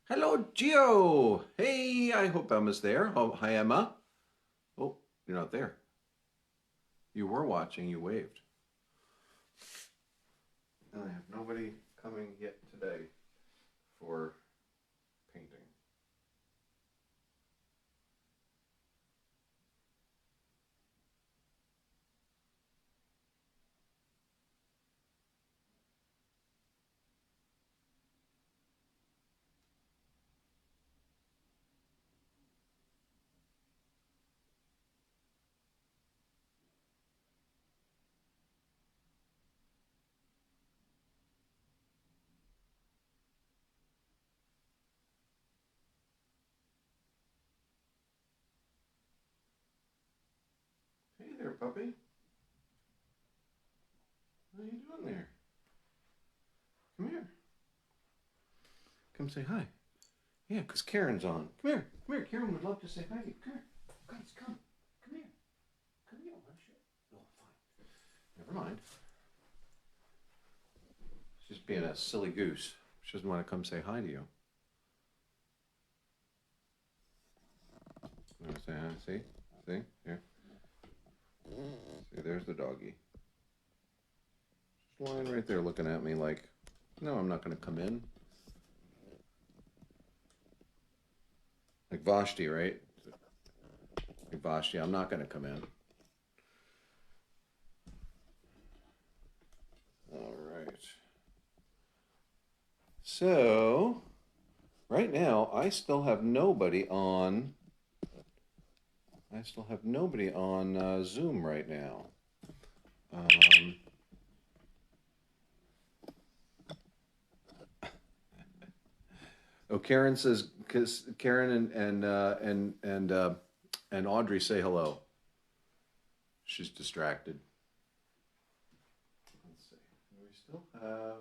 Hello, Gio. Hey, I hope Emma's there. Oh, hi, Emma. Oh, you're not there. You were watching. You waved. And I have nobody coming yet today for painting. Hey there, puppy. How you doing there? Come here. Come say hi. Yeah, because Karen's on. Come here. Come here. Karen would love to say hi to you. Come here. Guys, come. Come here. Come here. Oh, shit. Oh, fine. Never mind. She's being a silly goose. She doesn't want to come say hi to you. You want to say hi? See? See? Here. See, there's the doggy. Just lying right there looking at me like, no, I'm not going to come in. Like Vashti, right? Like Vashti, I'm not going to come in. All right. So, right now, I still have nobody on. Zoom right now. Um, oh, Karen says, because Karen and Audrey say hello. She's distracted. Let's see. We still have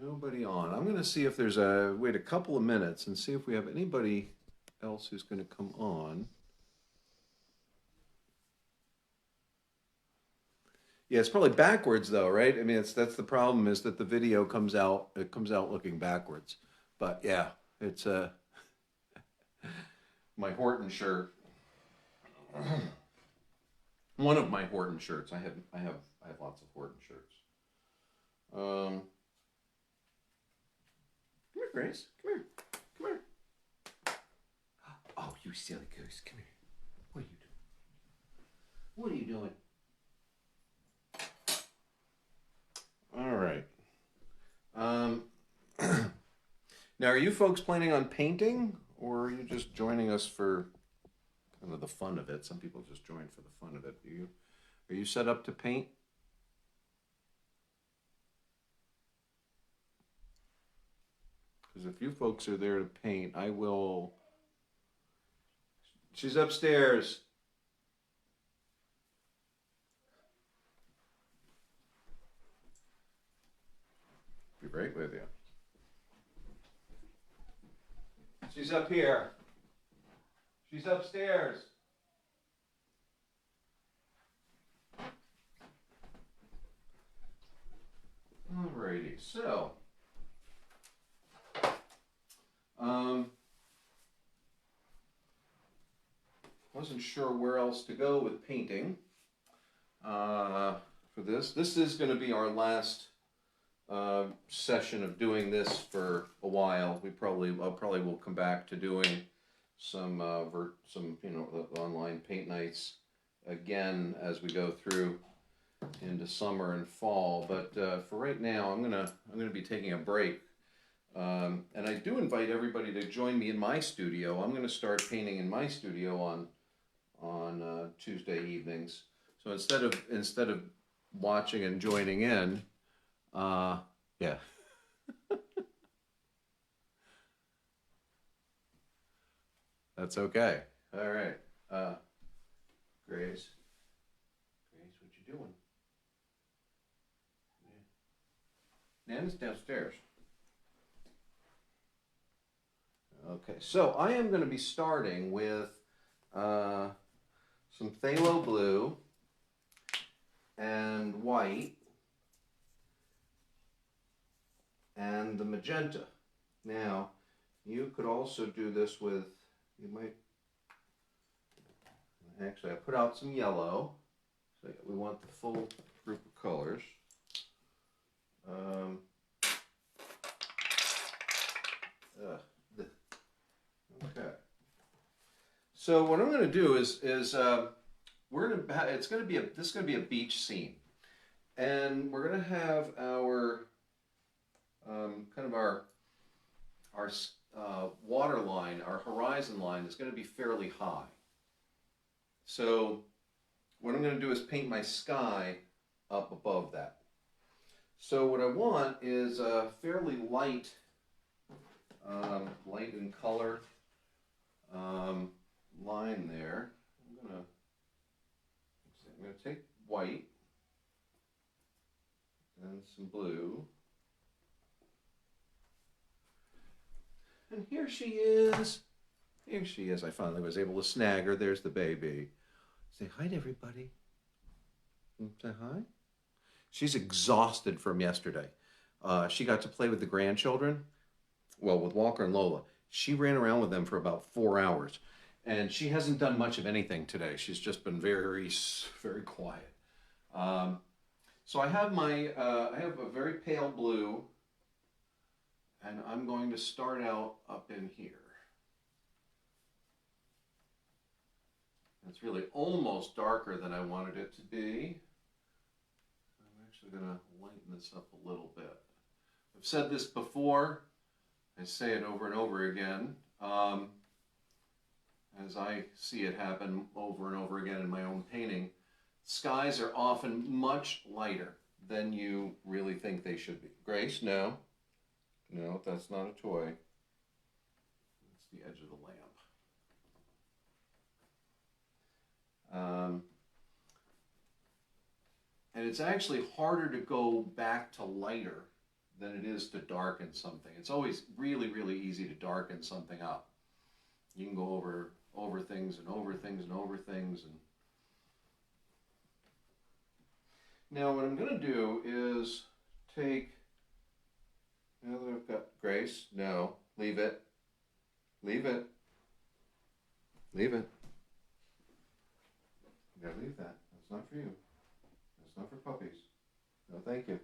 nobody on. I'm going to see if there's wait a couple of minutes and see if we have anybody else who's going to come on. Yeah, it's probably backwards though, right? I mean, that's the problem is that the video comes out looking backwards. But yeah, it's my Horton shirt. One of my Horton shirts. I have lots of Horton shirts. Um, come here, Grace. Come here. Come here. Oh, you silly goose. Come here. What are you doing? What are you doing? All right. Um, now, are you folks planning on painting, or are you just joining us for kind of the fun of it? Some people just join for the fun of it. Are you set up to paint? Because if you folks are there to paint, I will. She's upstairs. Be right with you. She's up here. She's upstairs. Alrighty, so um, wasn't sure where else to go with painting for this. This is going to be our last session of doing this for a while. I probably will come back to doing some online paint nights again as we go through into summer and fall. But for right now, I'm gonna be taking a break. And I do invite everybody to join me in my studio. I'm going to start painting in my studio on Tuesday evenings. So instead of watching and joining in, yeah, that's okay. All right, Grace, what you doing? Nan's downstairs. Okay, so I am going to be starting with some phthalo blue and white and and the magenta. Now, you could also do this with, you might, actually I put out some yellow, so we want the full group of colors. Okay. So what I'm going to do is we're going to this is going to be a beach scene, and we're going to have our kind of our water line, our horizon line is going to be fairly high. So what I'm going to do is paint my sky up above that. So what I want is a fairly light, light in color line there. I'm going to take white and some blue. And here she is. Here she is. I finally was able to snag her. There's the baby. Say hi to everybody. Say hi. She's exhausted from yesterday. She got to play with the grandchildren. Well, with Walker and Lola. She ran around with them for about 4 hours. And she hasn't done much of anything today. She's just been very, very quiet. So I have I have a very pale blue. And I'm going to start out up in here. It's really almost darker than I wanted it to be. I'm actually going to lighten this up a little bit. I've said this before. I say it over and over again. As I see it happen over and over again in my own painting, skies are often much lighter than you really think they should be. Grace, no. No, that's not a toy. That's the edge of the lamp. And it's actually harder to go back to lighter than it is to darken something. It's always really, really easy to darken something up. You can go over things and over things and over things. And now what I'm going to do is take, now that I've got Grace, no, leave it, leave it, leave it. You gotta leave that. That's not for you. That's not for puppies. No, thank you.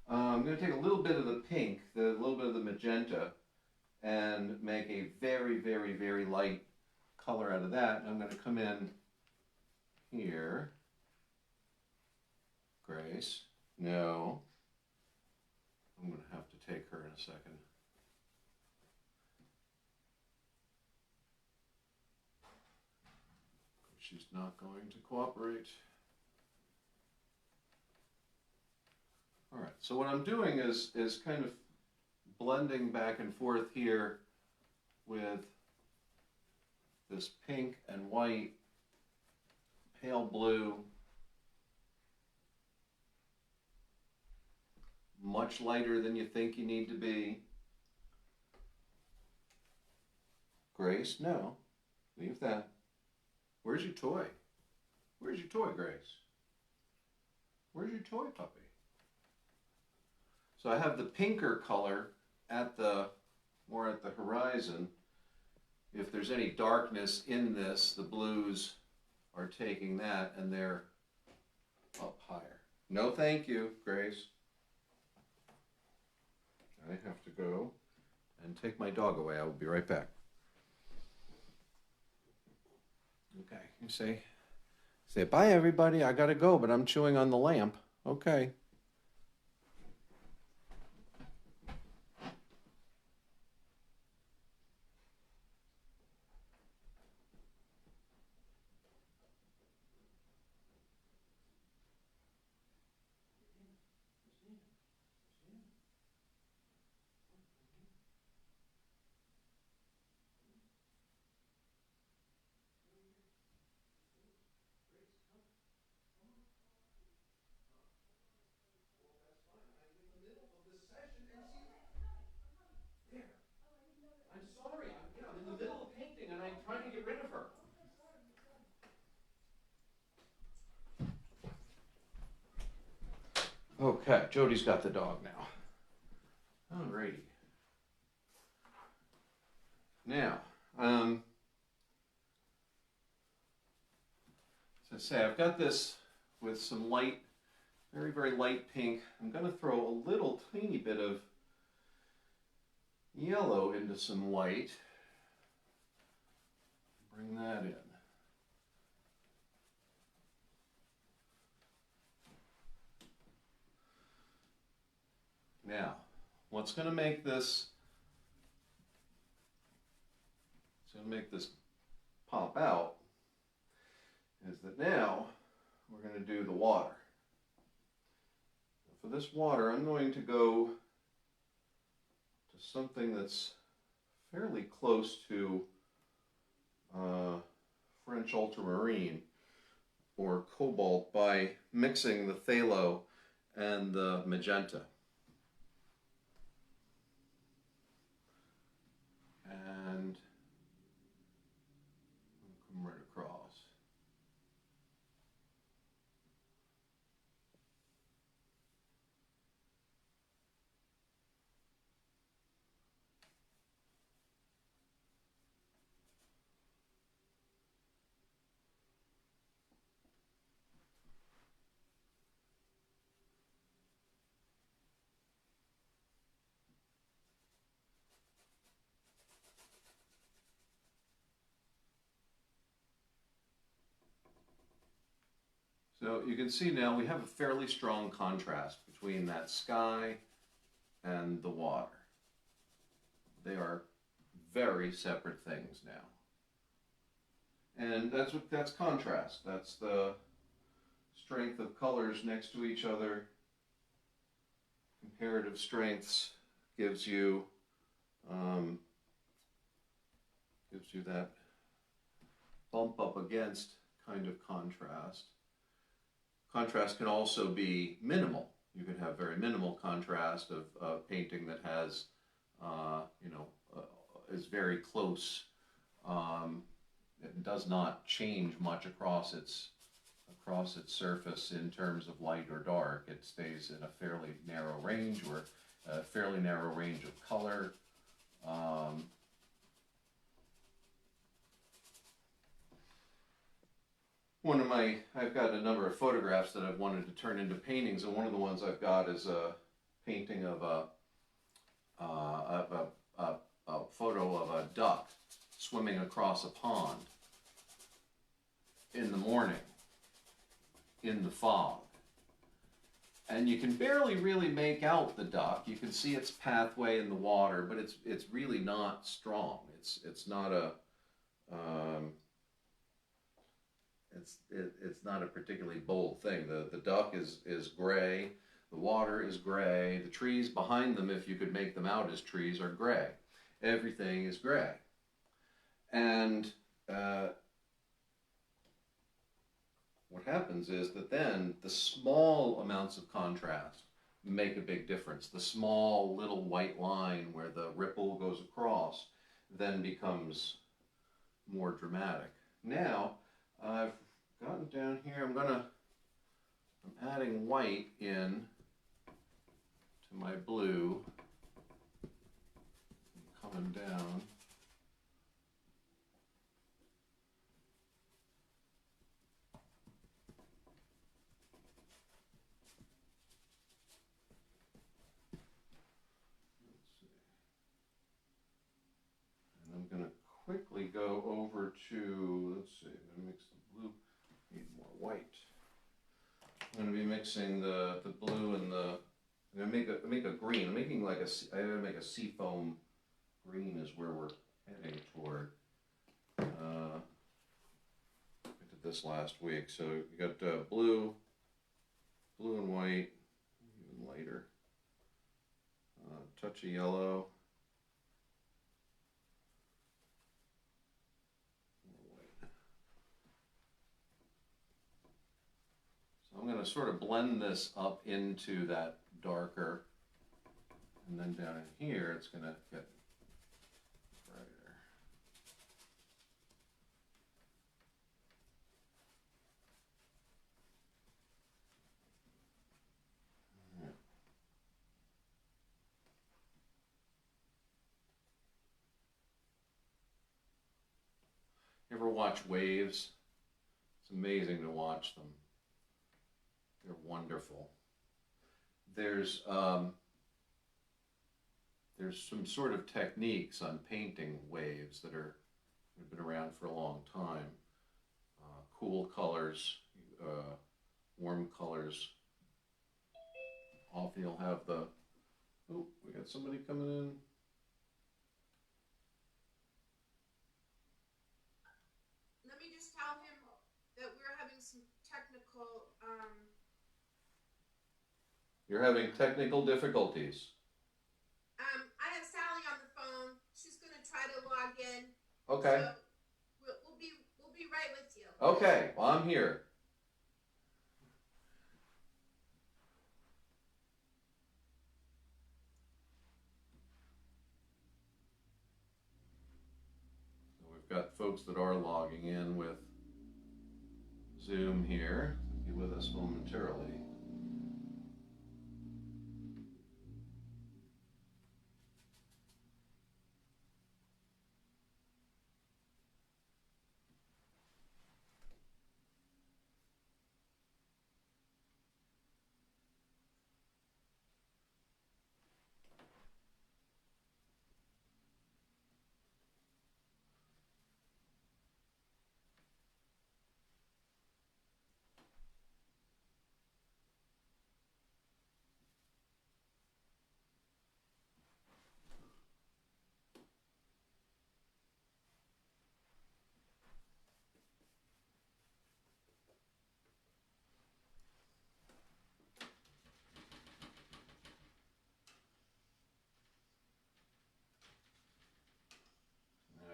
I'm going to take a little bit of the pink, a little bit of the magenta, and make a very, very, very light color out of that. And I'm going to come in here. Grace, no. I'm going to have to take her in a second. She's not going to cooperate. All right, so what I'm doing is kind of blending back and forth here with this pink and white, pale blue, much lighter than you think you need to be. Grace, no, leave that. Where's your toy? Where's your toy, Grace? Where's your toy, puppy? So I have the pinker color at more at the horizon. If there's any darkness in this, the blues are taking that and they're up higher. No, thank you, Grace. I have to go and take my dog away. I will be right back. Okay, you say bye everybody, I gotta go, but I'm chewing on the lamp. Okay. Okay, Jody's got the dog now. Alrighty. Now, as I say, I've got this with some light, very, very light pink. I'm going to throw a little tiny bit of yellow into some white. Bring that in. Now, what's going to make this pop out is that now we're going to do the water. For this water, I'm going to go to something that's fairly close to French ultramarine or cobalt by mixing the phthalo and the magenta. And come right across. So you can see now we have a fairly strong contrast between that sky and the water. They are very separate things now. And that's contrast. That's the strength of colors next to each other. Comparative strengths gives you that bump up against kind of contrast. Contrast can also be minimal. You can have very minimal contrast of painting that has, is very close. It does not change much across its surface in terms of light or dark. It stays in a fairly narrow range, or a fairly narrow range of color. I've got a number of photographs that I've wanted to turn into paintings, and one of the ones I've got is a painting of a photo of a duck swimming across a pond in the morning, in the fog. And you can barely really make out the duck. You can see its pathway in the water, but it's really not strong. It's not a it's not a particularly bold thing. The duck is gray, the water is gray, the trees behind them, if you could make them out as trees, are gray. Everything is gray. And what happens is that then the small amounts of contrast make a big difference. The small little white line where the ripple goes across then becomes more dramatic. Now, I've gotten down here, I'm adding white in to my blue, coming down. Quickly go over to, let's see, I'm going to mix the blue, need more white. I'm going to be mixing the blue and the, I'm going to make a green. I'm making like I'm going to make a seafoam green is where we're heading toward. I did this last week, so you got blue and white, even lighter, touch of yellow. I'm going to sort of blend this up into that darker, and then down in here it's going to get brighter. ever watch waves? It's amazing to watch them. They're wonderful. There's some sort of techniques on painting waves that have been around for a long time. Cool colors, warm colors. Often you'll have the, oh, we got somebody coming in. Let me just tell him that we're having some technical, You're having technical difficulties. I have Sally on the phone. She's gonna try to log in. Okay. So we'll be right with you. Okay, well, I'm here. So we've got folks that are logging in with Zoom here. Be with us momentarily.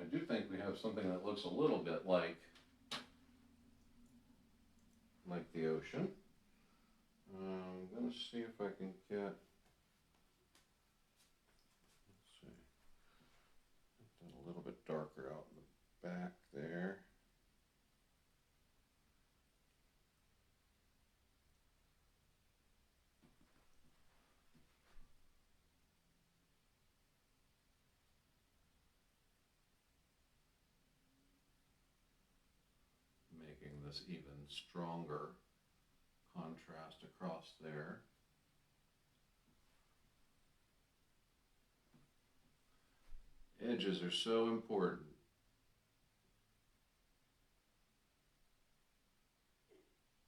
I do think we have something that looks a little bit like the ocean. I'm gonna see if I can get, let's see, make that a little bit darker out in the back there. Making this even stronger contrast across there. Edges are so important.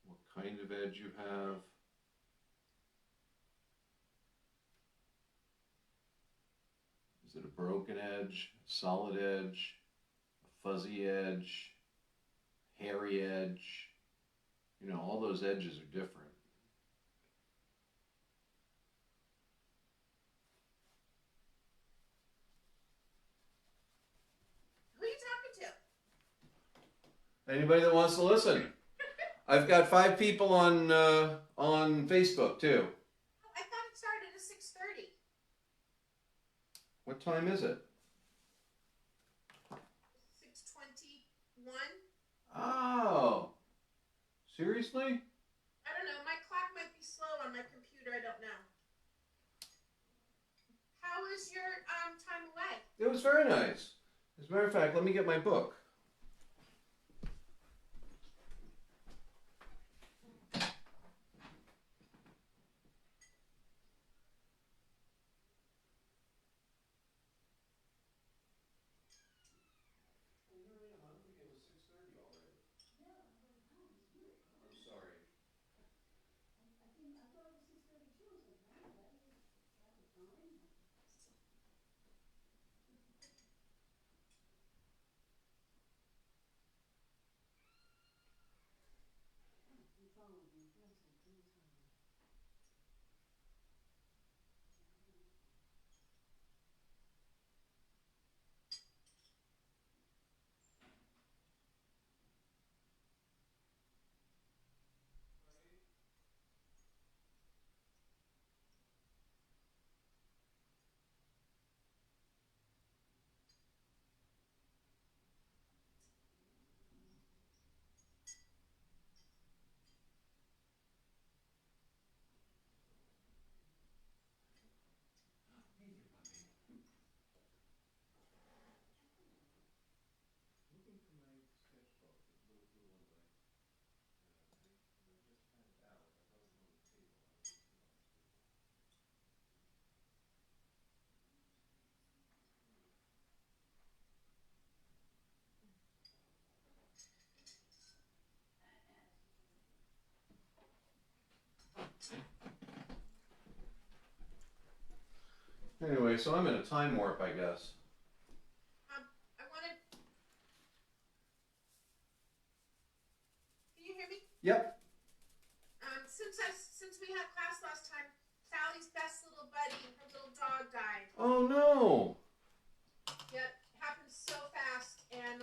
What kind of edge you have. Is it a broken edge, a solid edge, a fuzzy edge, hairy edge? You know, all those edges are different. Who are you talking to? Anybody that wants to listen. I've got 5 people on Facebook too. I thought it started at 6:30. What time is it? 6:21. Oh, seriously? I don't know. My clock might be slow on my computer. I don't know. How was your time away? It was very nice. As a matter of fact, let me get my book. Anyway, so I'm in a time warp, I guess. I wanted. Can you hear me? Yep. Since we had class last time, Sally's best little buddy, her little dog died. Oh no. Yeah, it happened so fast, and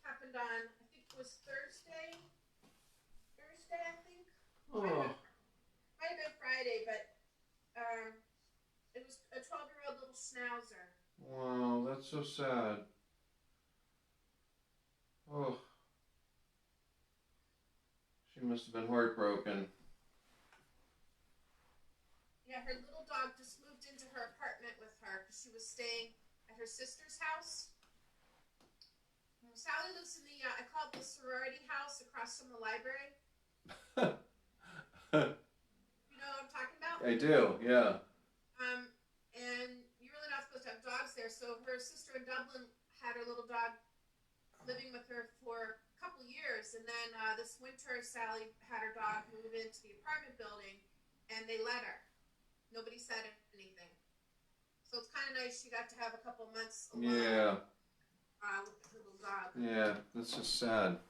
happened on I think it was Thursday. Thursday, I think. Oh. Might have been Friday, but it was a 12-year-old little schnauzer. Wow, that's so sad. Oh. She must have been heartbroken. Yeah, her little dog just moved into her apartment with her because she was staying at her sister's house. Sally lives in the, I call it the sorority house across from the library. You know what I'm talking about? I do, yeah. And you're really not supposed to have dogs there. So her sister in Dublin had her little dog living with her for a couple years. And then this winter, Sally had her dog move into the apartment building, and they let her. Nobody said anything. So it's kind of nice she got to have a couple months alone. Yeah. With her little dog. Yeah, that's just sad.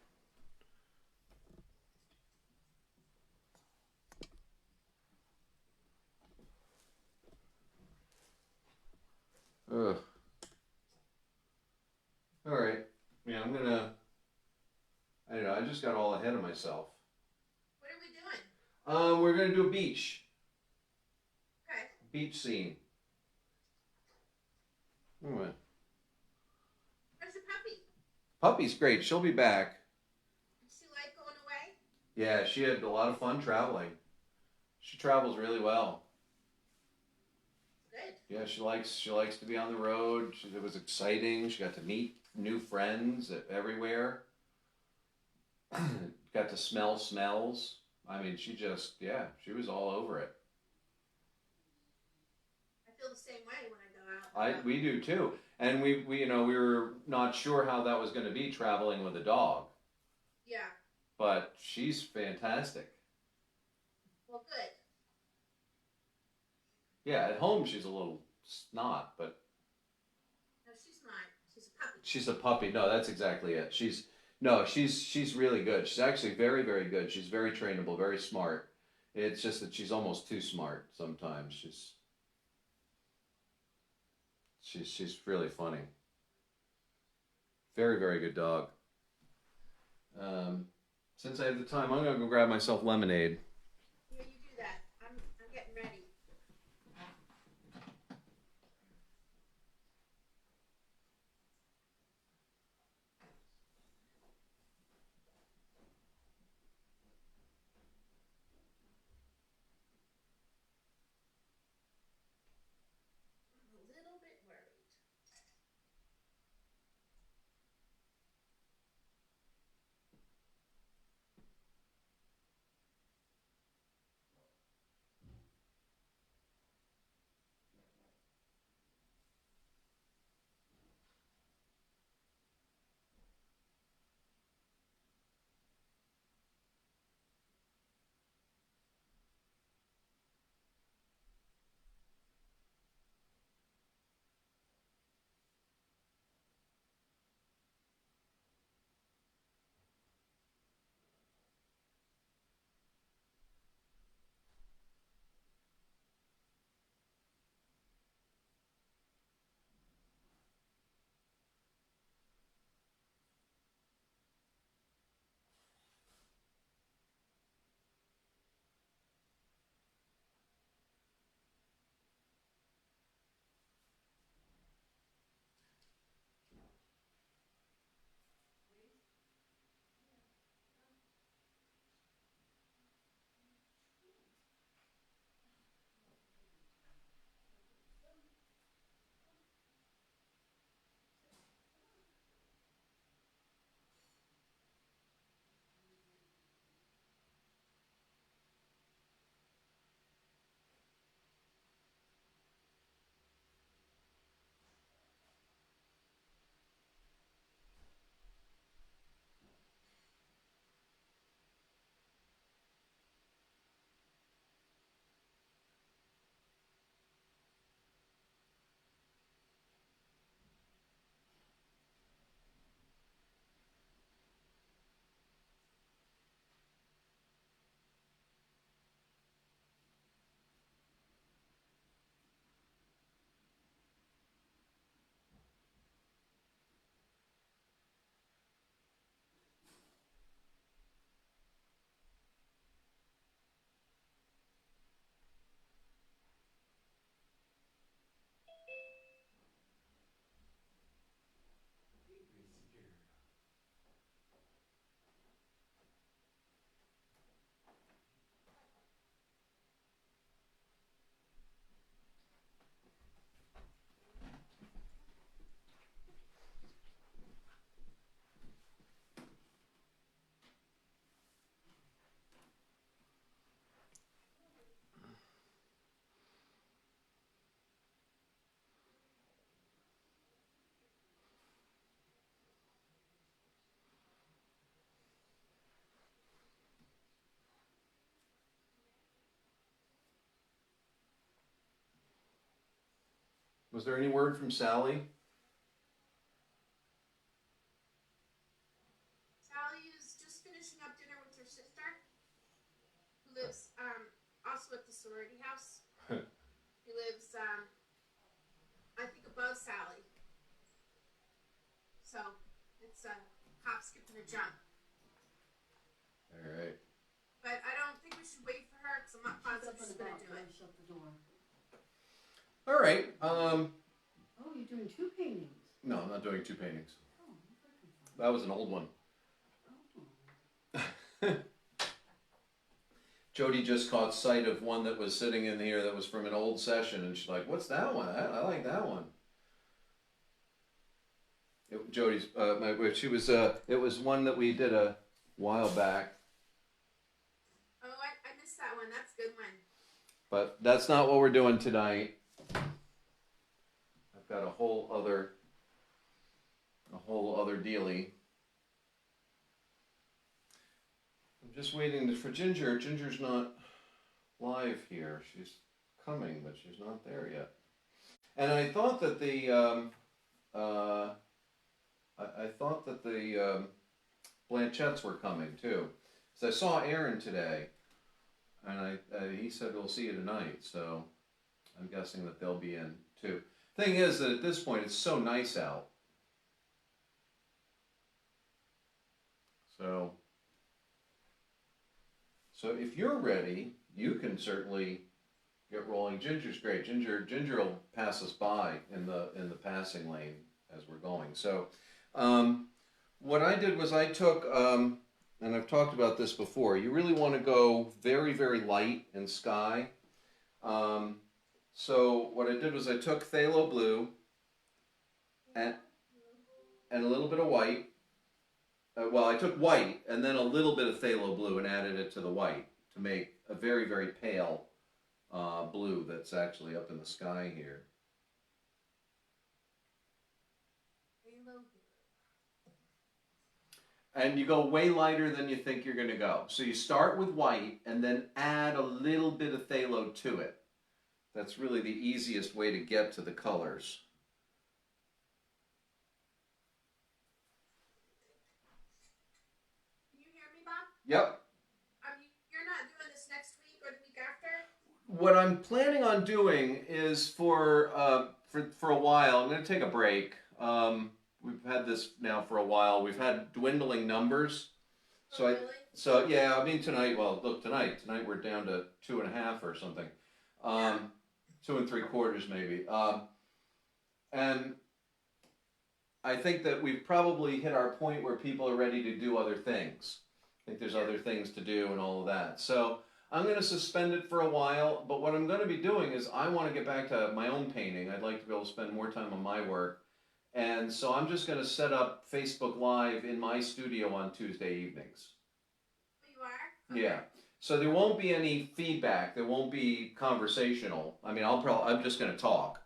Ugh. All right. Yeah, I don't know, I just got all ahead of myself. What are we doing? We're gonna do a beach. Okay. Beach scene. Anyway. How's your puppy? Puppy's great. She'll be back. Did she like going away? Yeah, she had a lot of fun traveling. She travels really well. Good. Yeah, she likes to be on the road. It was exciting. She got to meet new friends everywhere. Got to smell smells. I mean, she was all over it. I feel the same way when I go out. We do too. And we were not sure how that was going to be traveling with a dog. Yeah. But she's fantastic. Well, good. Yeah, at home she's a little snot, but No, she's not. She's a puppy. she's a puppy. No, that's exactly it. She's really good. She's actually very, very good. She's very trainable, very smart. It's just that she's almost too smart sometimes. She's really funny. Very, very good dog. Since I have the time, I'm gonna go grab myself lemonade. Yeah, you do that. I'm getting ready. I'm a little bit worried. Was there any word from Sally? Sally is just finishing up dinner with her sister, who lives also at the sorority house. He lives, I think, above Sally. So it's a hop, skip, and a jump. All right. But I don't think we should wait for her because I'm not positive she's going to do it. Shut the door. All right. Oh, you're doing 2 paintings. No, I'm not doing 2 paintings. Oh, okay. That was an old one. Oh. Jody just caught sight of one that was sitting in here that was from an old session, and she's like, "What's that one? I like that one." Jody's, she was, it was one that we did a while back, Oh, I missed that one. That's a good one. but that's not what we're doing tonight. I've got a whole other dealie. I'm just waiting for Ginger. Ginger's not live here. She's coming, but she's not there yet. And I thought that the Blanchettes were coming too. So I saw Aaron today, and he said we'll see you tonight. So I'm guessing that they'll be in too. Thing is that at this point it's so nice out. So if you're ready, you can certainly get rolling. Ginger's great. Ginger will pass us by in the passing lane as we're going. So what I did was I took, and I've talked about this before, you really want to go very, very light in sky. So what I did was I took phthalo blue and a little bit of white. Well, I took white and then a little bit of phthalo blue and added it to the white to make a very, very pale blue that's actually up in the sky here. And you go way lighter than you think you're going to go. So you start with white and then add a little bit of phthalo to it. That's really the easiest way to get to the colors. Can you hear me, Bob? Yep. You're not doing this next week or the week after? What I'm planning on doing is for a while, I'm going to take a break. We've had this now for a while. We've had dwindling numbers. Oh, really? Yeah, I mean tonight, well, look, tonight we're down to 2.5 or something. 2 3/4 maybe. And I think that we've probably hit our point where people are ready to do other things. I think there's other things to do and all of that. So I'm going to suspend it for a while, but what I'm going to be doing is I want to get back to my own painting. I'd like to be able to spend more time on my work. And so I'm just going to set up Facebook Live in my studio on Tuesday evenings. You are? Okay. Yeah. So there won't be any feedback. There won't be conversational. I mean, I'm just going to talk.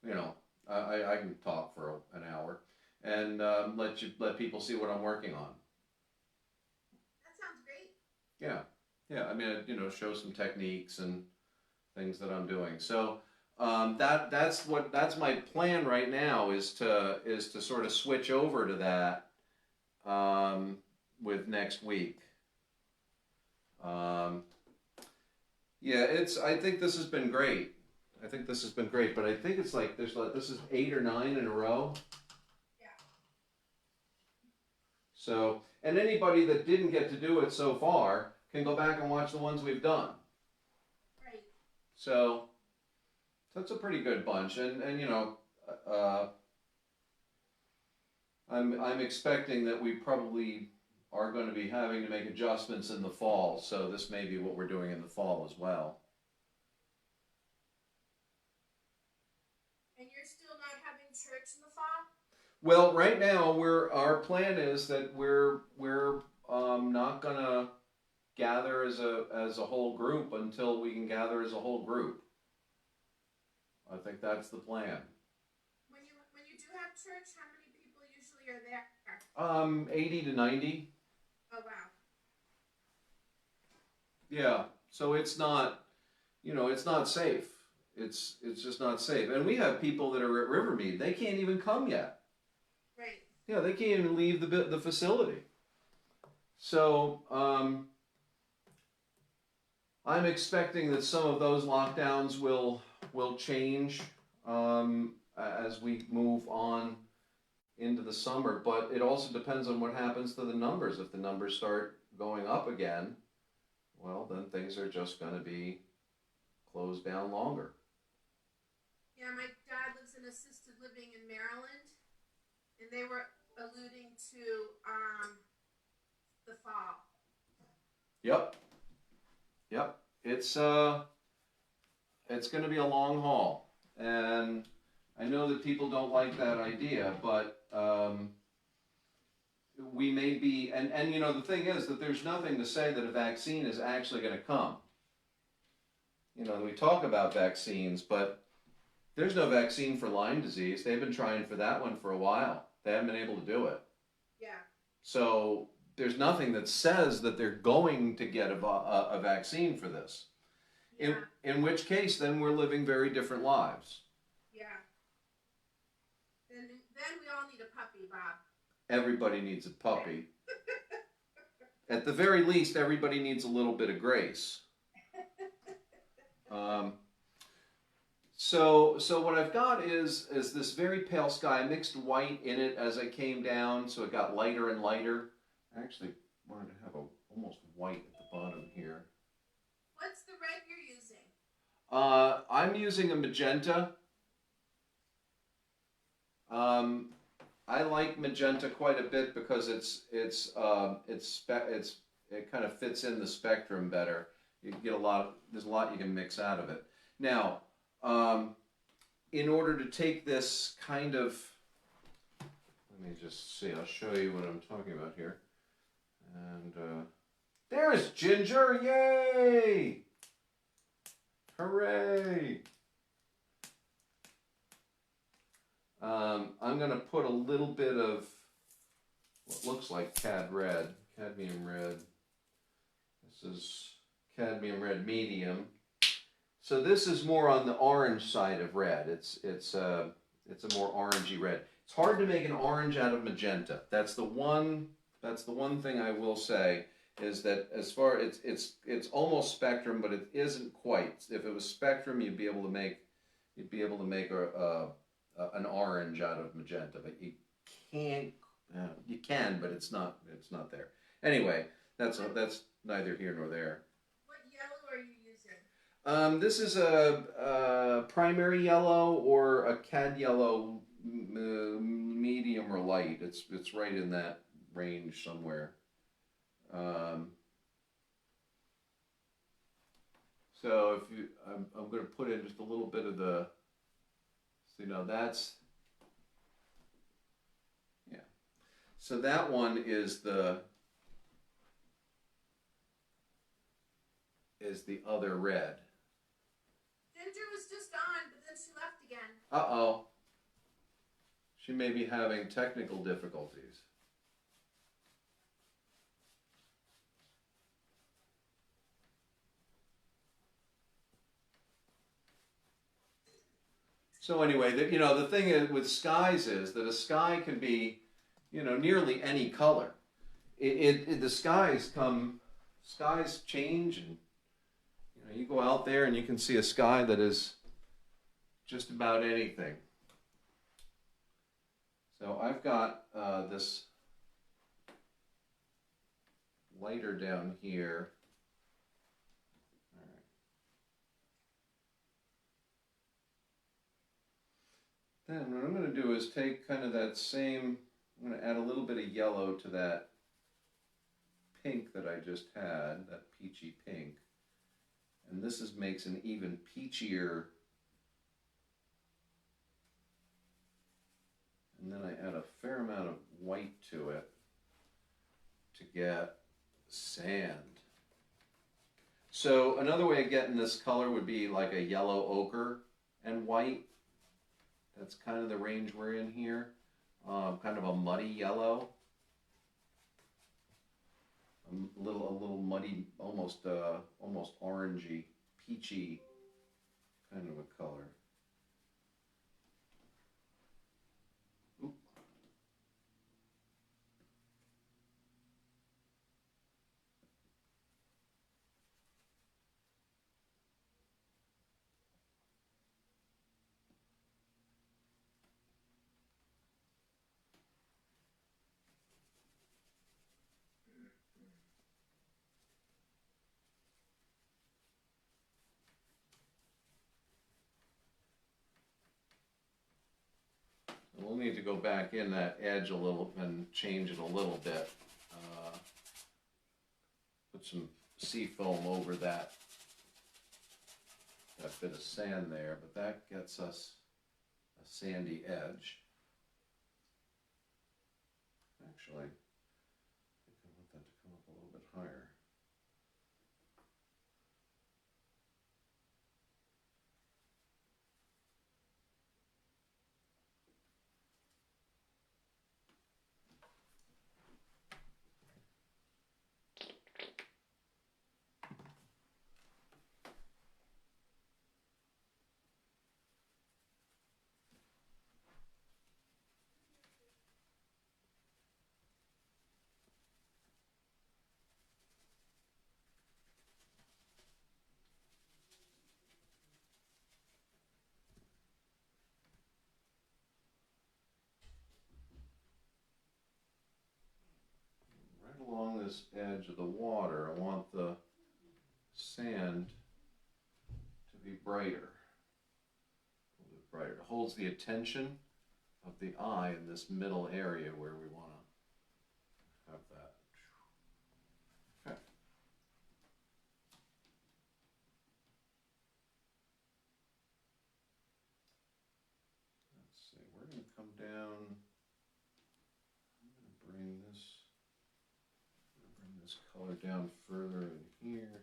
You know, I can talk for an hour and let people see what I'm working on. That sounds great. Yeah. Yeah. I mean, show some techniques and things that I'm doing. So that's my plan right now is to sort of switch over to that with next week. I think this has been great. But I think it's like this is 8 or 9 in a row. Yeah. So, and anybody that didn't get to do it so far can go back and watch the ones we've done. Right. So that's a pretty good bunch, and I'm expecting that we probably are going to be having to make adjustments in the fall, so this may be what we're doing in the fall as well. And you're still not having church in the fall? Well, right now our plan is that we're not going to gather as a whole group until we can gather as a whole group. I think that's the plan. When you do have church, how many people usually are there? 80 to 90. Oh, wow. Yeah, so it's not, it's not safe. it's just not safe. And we have people that are at Rivermead. They can't even come yet. Right. Yeah, they can't even leave the facility. So I'm expecting that some of those lockdowns will change as we move on into the summer. But it also depends on what happens to the numbers. If the numbers start going up again, well, then things are just going to be closed down longer. Yeah, my dad lives in assisted living in Maryland, and they were alluding to the fall. Yep. Yep. It's going to be a long haul, and I know that people don't like that idea, but we may be, and you know, the thing is that there's nothing to say that a vaccine is actually going to come. You know, we talk about vaccines, but there's no vaccine for Lyme disease. They've been trying for that one for a while. They haven't been able to do it. Yeah. So there's nothing that says that they're going to get a vaccine for this. Yeah. In which case, then we're living very different lives. Yeah. Then we all need a puppy, Bob. Everybody needs a puppy. At the very least, everybody needs a little bit of grace. So what I've got is this very pale sky. I mixed white in it as I came down, so it got lighter and lighter. I actually wanted to have almost white at the bottom here. What's the red you're using? I'm using a magenta. I like magenta quite a bit because it kind of fits in the spectrum better. You get there's a lot you can mix out of it. Now, in order to take this kind of, let me just see, I'll show you what I'm talking about here. And there's Ginger, yay! Hooray! I'm going to put a little bit of what looks like cadmium red. This is cadmium red medium. So this is more on the orange side of red. It's a more orangey red. It's hard to make an orange out of magenta. That's the one thing I will say, is that as far it's almost spectrum, but it isn't quite. If it was spectrum, you'd be able to make an orange out of magenta, but you can't. You can, but it's not there. Anyway, that's neither here nor there. What yellow are you using? This is a primary yellow or a cad yellow, medium or light. It's right in that range somewhere. So I'm going to put in just a little bit of the. So now that's, yeah. So that one is the other red. Ginger was just on, but then she left again. Uh-oh. She may be having technical difficulties. So anyway, the thing is with skies is that a sky can be, nearly any color. The skies change, and you go out there and you can see a sky that is just about anything. So I've got this lighter down here. Then what I'm going to do is take kind of that same, I'm going to add a little bit of yellow to that pink that I just had, that peachy pink. And this makes an even peachier. And then I add a fair amount of white to it to get sand. So another way of getting this color would be like a yellow ochre and white. That's kind of the range we're in here. Kind of a muddy yellow. A little muddy, almost orangey, peachy kind of a color. we'll need to go back in that edge a little and change it a little bit. Put some sea foam over that bit of sand there, but that gets us a sandy edge. Actually, I think I want that to come up a little bit higher. Right along this edge of the water, I want the sand to be brighter. A little bit brighter. It holds the attention of the eye in this middle area where we want to have that. Okay. Let's see, we're going to come down. I'm going to bring this color down further in here.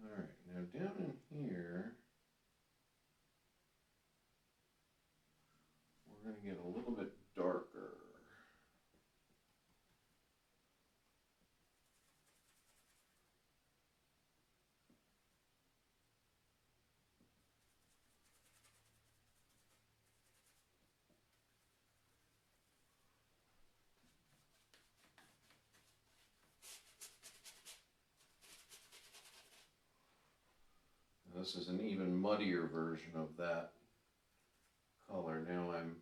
Alright, now down in here, we're going to get a little bit darker. This is an even muddier version of that color. Now I'm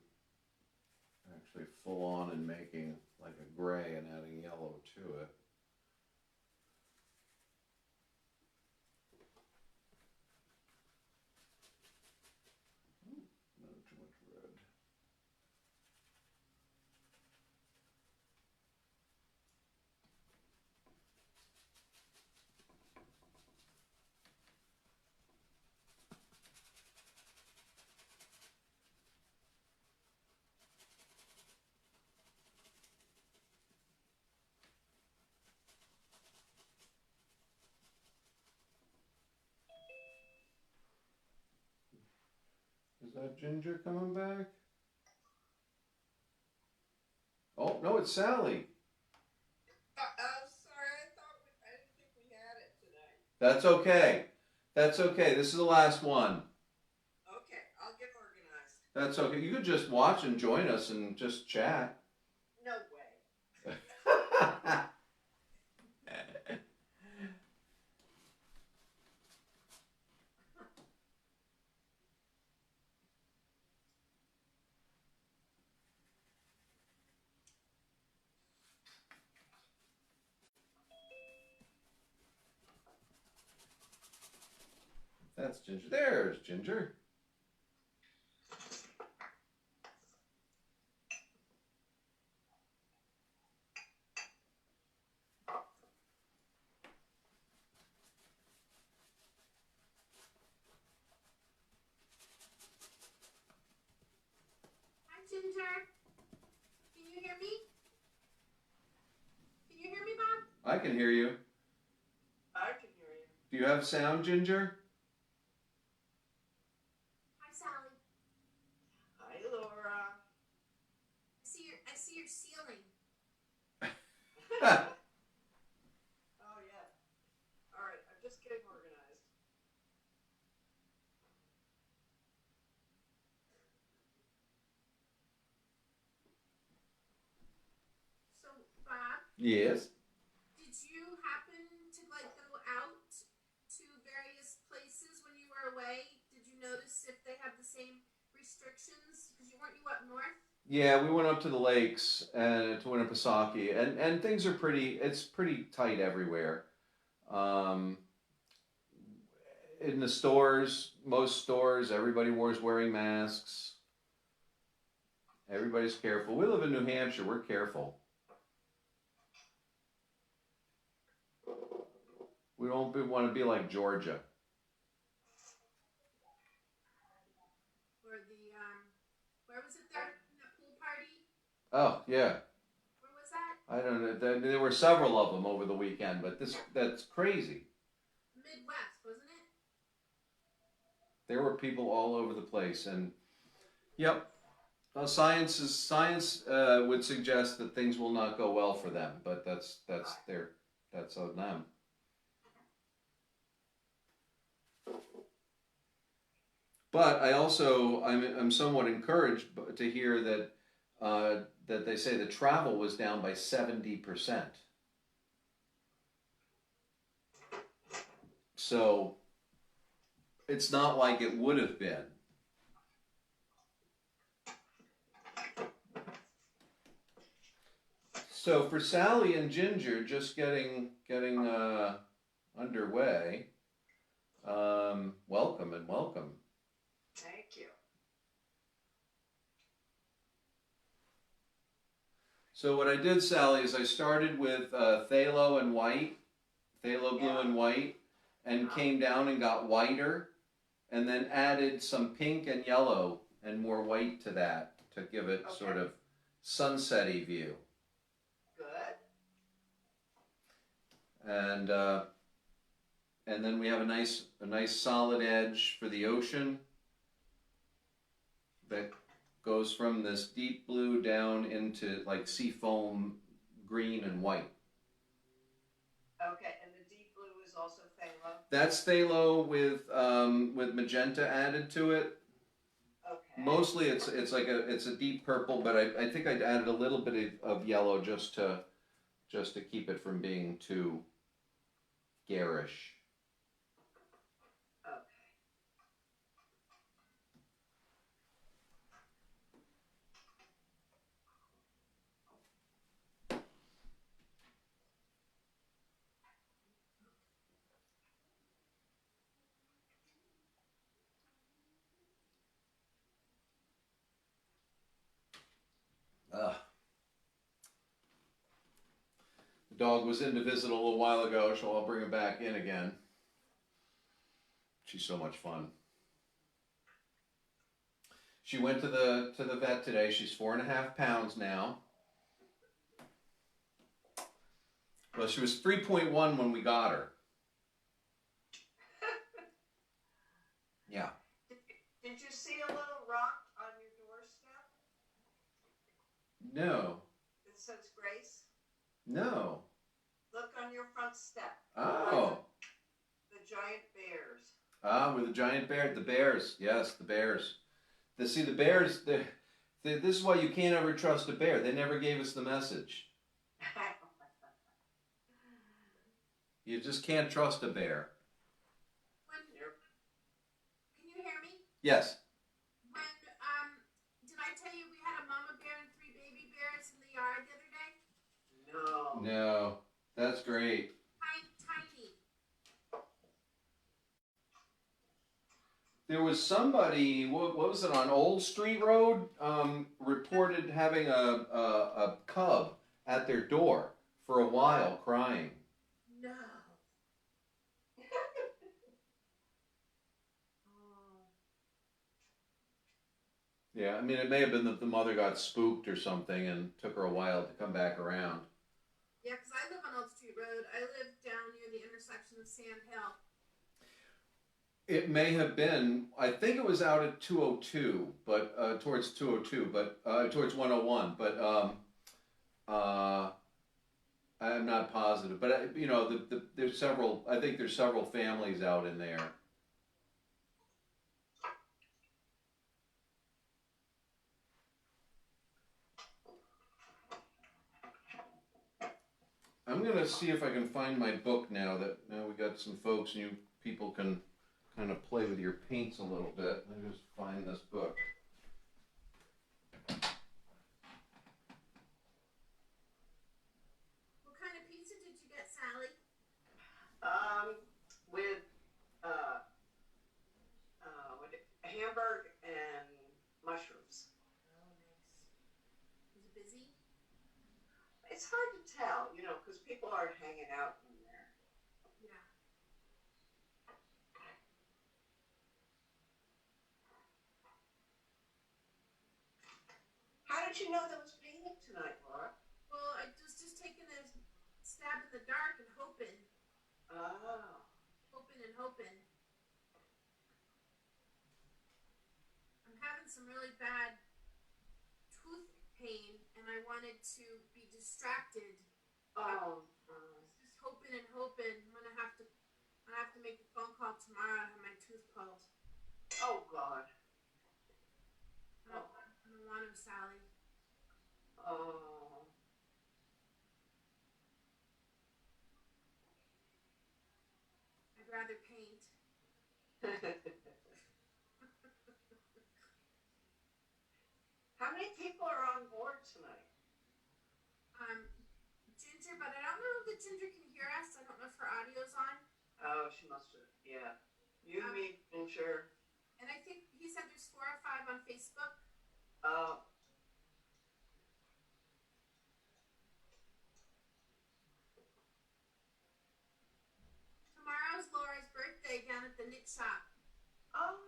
actually full on and making like a gray and adding yellow to it. No, too much red. Is that Ginger coming back? Oh, no, it's Sally. I'm sorry, I didn't think we had it tonight. That's okay. That's okay. This is the last one. Okay, I'll get organized. That's okay. You could just watch and join us and just chat. No way. That's Ginger. There's Ginger. Hi, Ginger. Can you hear me? Can you hear me, Bob? I can hear you. I can hear you. Do you have sound, Ginger? Hi, Sally. Hi, Laura. I see your ceiling. Oh, yeah. All right, I'm just getting organized. So, Bob, Yes. did you happen to like go out to various places when you were away? Did you notice same restrictions? Because weren't you up north? Yeah, we went up to the lakes and to Winnipesaukee, and things are it's pretty tight everywhere. Um, in the stores, most stores, everybody was wearing masks. Everybody's careful. We live in New Hampshire. We're careful. We don't want to be like Georgia. Or the where was it there? The pool party? Oh yeah, Where was that? I don't know. There were several of them over the weekend, but that's crazy. Midwest, wasn't it? There were people all over the place, and yep. Well, science would suggest that things will not go well for them, but that's on them. But I'm somewhat encouraged to hear that that they say the travel was down by 70%. So it's not like it would have been. So for Sally and Ginger, just getting underway. Welcome and welcome. Thank you. So what I did, Sally, is I started with phthalo and white, phthalo blue and white, and came down and got whiter, and then added some pink and yellow and more white to that to give it sort of sunsetty view. Good. And then we have a nice solid edge for the ocean that goes from this deep blue down into like sea foam green and white. Okay, and the deep blue is also phthalo? That's phthalo with magenta added to it. Okay. Mostly it's like it's a deep purple, but I think I'd added a little bit of yellow just to keep it from being too garish. Okay. Ugh. The dog was in to visit a little while ago, so I'll bring her back in again. She's so much fun. She went to the vet today. She's 4.5 pounds now. Well, she was 3.1 when we got her. Yeah. Did you see a little rock on your doorstep No. that says Grace? No. Look on your front step. Oh. The giant bears. Ah, with the giant bear. The bears. Yes, the bears. The bears, this is why you can't ever trust a bear. They never gave us the message. You just can't trust a bear. Can you hear me? Yes. When did I tell you we had a mama bear and 3 baby bears in the yard the other day? No. No. That's great. Tiny. There was somebody, what was it, on Old Street Road, reported having a cub at their door for a while crying. No. Yeah, I mean, it may have been that the mother got spooked or something and took her a while to come back around. Yeah, because I live on Old Street Road. I live down near the intersection of Sand Hill. It may have been, I think it was out at 202, but towards 202, but towards 101, but I'm not positive. But you know, there's several. I think there's several families out in there. I'm gonna see if I can find my book now that we got some folks, new people can kind of play with your paints a little bit. Let me just find this book. What kind of pizza did you get, Sally? With hamburg and mushrooms. Oh, nice. Was it busy? It's hard to tell, because people aren't hanging out in there. Yeah. How did you know there was painting tonight, Laura? Well, I was just taking a stab in the dark and hoping. Oh. Hoping. I'm having some really bad tooth pain, and I wanted to be distracted. Oh. Just hoping. I'm gonna have to make a phone call tomorrow and have my tooth pulled. Oh, God. I don't want to, Sally. Oh. I'd rather paint. How many people are on board tonight? Ginger, but I don't know if the Ginger can hear us. I don't know if her audio's on. Oh, she must have. Yeah. You, me, Ginger. And I think he said there's 4 or 5 on Facebook. Tomorrow's Laura's birthday down at the knit shop. Oh.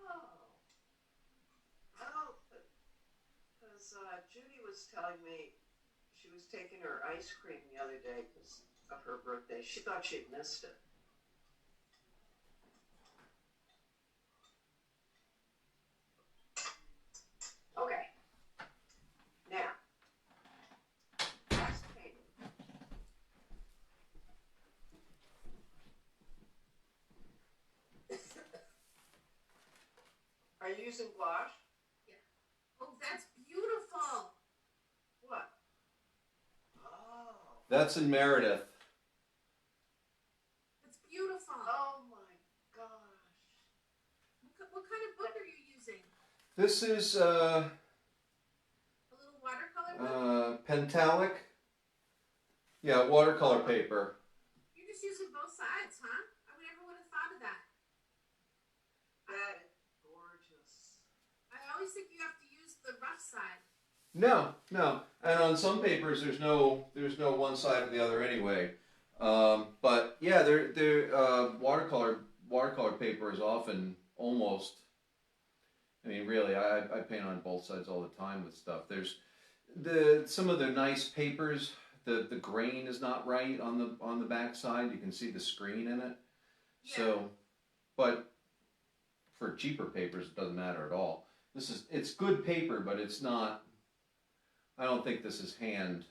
Because Judy was telling me she was taking her ice cream the other day because of her birthday. She thought she'd missed it. Okay. Now, last painting. Are you using gouache? Oh, that's beautiful. What? Oh. That's in Meredith. That's beautiful. Oh my gosh. What kind of book are you using? This is A little watercolor book? Pentalic. Yeah, watercolor paper. You're just using both sides, huh? I never would have thought of that. That is gorgeous. I always think you have to use the rough side. No. And on some papers, there's no one side or the other anyway. But yeah, watercolor paper is often almost. I mean, really, I paint on both sides all the time with stuff. There's some of the nice papers. The grain is not right on the back side. You can see the screen in it. Yeah. So, but for cheaper papers, it doesn't matter at all. It's good paper, but it's not. I don't think this is handmade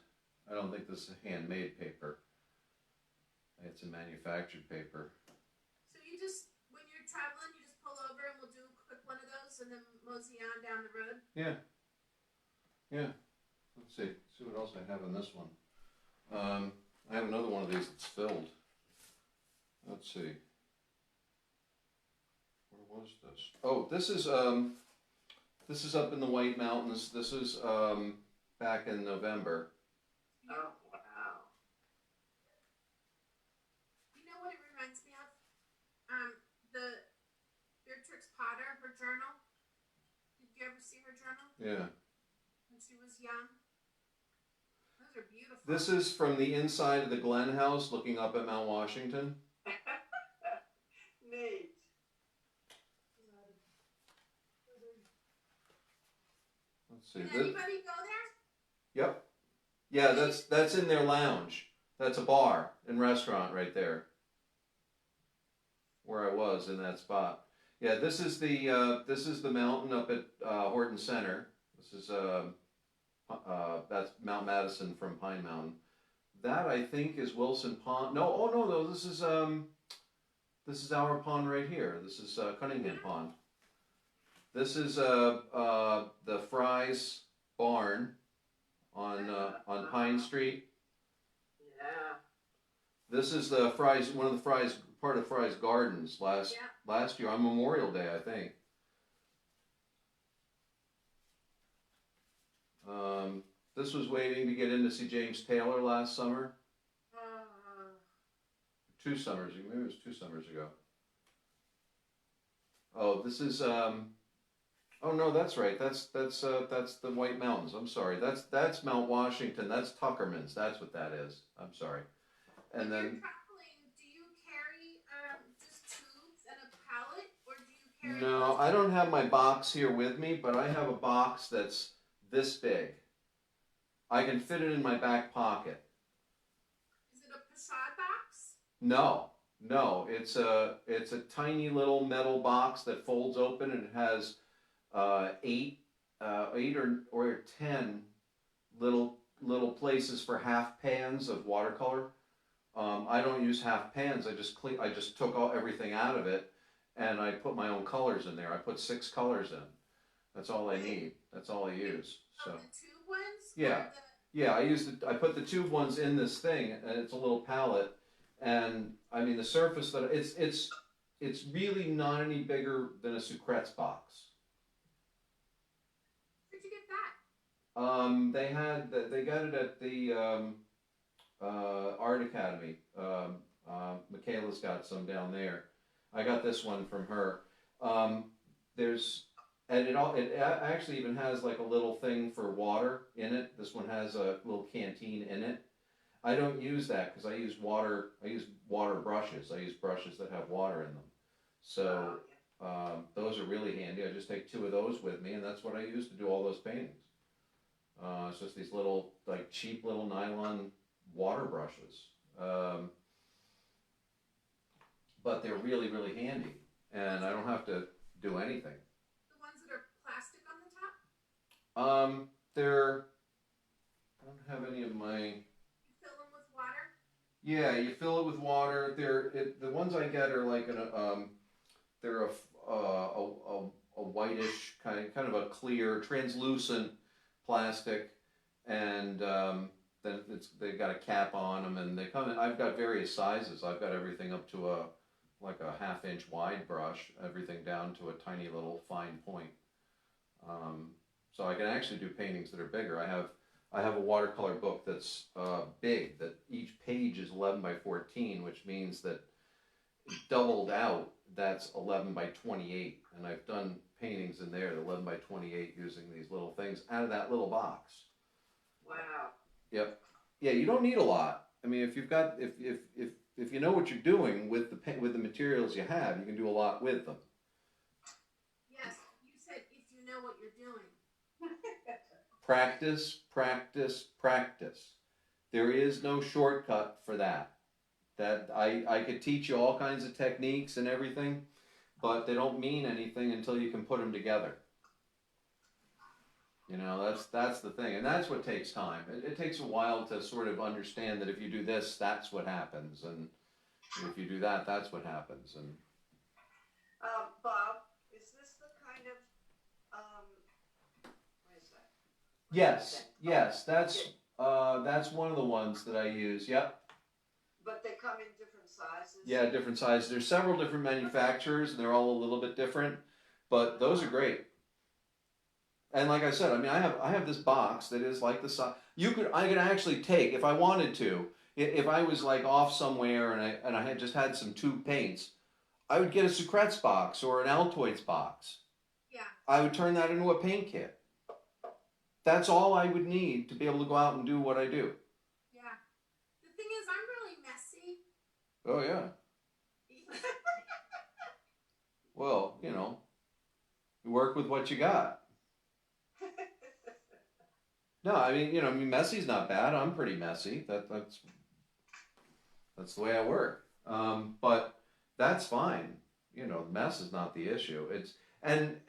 paper. It's a manufactured paper. So you just, when you're traveling, you just pull over and we'll do a quick one of those and then mosey on down the road? Yeah. Let's see what else I have on this one. I have another one of these that's filled. Let's see. Where was this? Oh, this is up in the White Mountains. This is back in November. Oh, wow. You know what it reminds me of? The Beatrix Potter, her journal. Did you ever see her journal? Yeah. When she was young? Those are beautiful. This is from the inside of the Glen House looking up at Mount Washington. Neat. Let's see. Did anybody go there? Yep. Yeah, that's in their lounge. That's a bar and restaurant right there. Where I was in that spot. Yeah, this is the mountain up at Horton Center. This is that's Mount Madison from Pine Mountain. That I think is Wilson Pond. No. This is our pond right here. This is Cunningham Pond. This is the Fry's barn on Pine Street. Yeah. This is the Fry's, one of the Fry's part of Fry's Gardens last year on Memorial Day, I think. This was waiting to get in to see James Taylor last summer. 2 summers, maybe it was 2 summers ago. Oh, this is oh no, that's right. That's the White Mountains. I'm sorry. That's Mount Washington. That's Tuckerman's. That's what that is. I'm sorry. And when then you're traveling, do you carry just tubes and a pallet, or do you carry? no, I don't have my box here with me, but I have a box that's this big. I can fit it in my back pocket. Is it a Passad box? No, it's a tiny little metal box that folds open, and it has 8 or 10 little places for half pans of watercolor. I don't use half pans. I just took everything out of it, and I put my own colors in there. I put 6 colors in. That's all I need. That's all I use. So The tube ones? yeah. Yeah, I put the tube ones in this thing, and it's a little palette, and I mean the surface that it's really not any bigger than a Sucret's box. Where'd you get that? They got it at the Art Academy. Michaela's got some down there. I got this one from her. It actually even has like a little thing for water in it. This one has a little canteen in it. I don't use that because I use water brushes. I use brushes that have water in them. So those are really handy. I just take 2 of those with me, and that's what I use to do all those paintings. It's just these little, like, cheap little nylon water brushes. But they're really, really handy, and I don't have to do anything. Plastic on the top? I don't have any of my. You fill them with water? Yeah, you fill it with water. The ones I get are like they're a whitish kind of a clear, translucent plastic, and then they've got a cap on them, and they come in. I've got various sizes. I've got everything up to a 1/2 inch wide brush, everything down to a tiny little fine point. So I can actually do paintings that are bigger. I have a watercolor book that's big, that each page is 11 by 14, which means that doubled out, that's 11 by 28. And I've done paintings in there, 11 by 28, using these little things out of that little box. Wow. Yep. Yeah, you don't need a lot. I mean, if you know what you're doing with the materials you have, you can do a lot with them. Yes, you said if you know what you're doing. Practice, practice, practice. There is no shortcut for that. That I could teach you all kinds of techniques and everything, but they don't mean anything until you can put them together. You know, that's the thing, and that's what takes time. It takes a while to sort of understand that if you do this, that's what happens, and if you do that, that's what happens. And Bob, is this the kind of what is that? yes, that's one of the ones that I use. Yep. But they come in different sizes? Yeah, different sizes. There's several different manufacturers, and they're all a little bit different, but those are great. And like I said, I mean, I have this box that is like the size. I could actually take, if I wanted to, if I was like off somewhere and I had just had some tube paints, I would get a Sucret's box or an Altoids box. Yeah. I would turn that into a paint kit. That's all I would need to be able to go out and do what I do. Yeah. The thing is, I'm really messy. Oh yeah. Well, you know, you work with what you got. No, I mean, messy's not bad. I'm pretty messy. That's the way I work. But that's fine. You know, mess is not the issue. And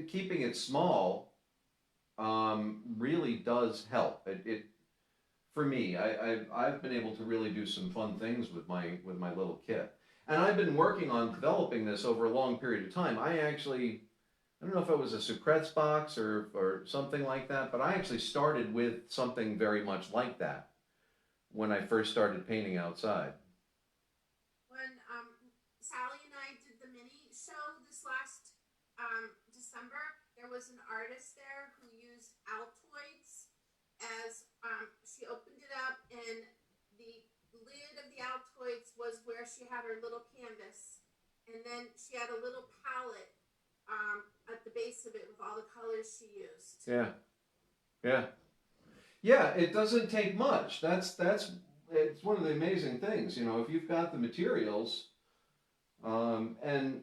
keeping it small really does help. For me, I've been able to really do some fun things with my little kit. And I've been working on developing this over a long period of time. I don't know if it was a Sucret's box or something like that, but I actually started with something very much like that when I first started painting outside. When was an artist there who used Altoids as, she opened it up, and the lid of the Altoids was where she had her little canvas, and then she had a little palette at the base of it with all the colors she used. Yeah. Yeah. Yeah, it doesn't take much. That's it's one of the amazing things, you know, if you've got the materials, and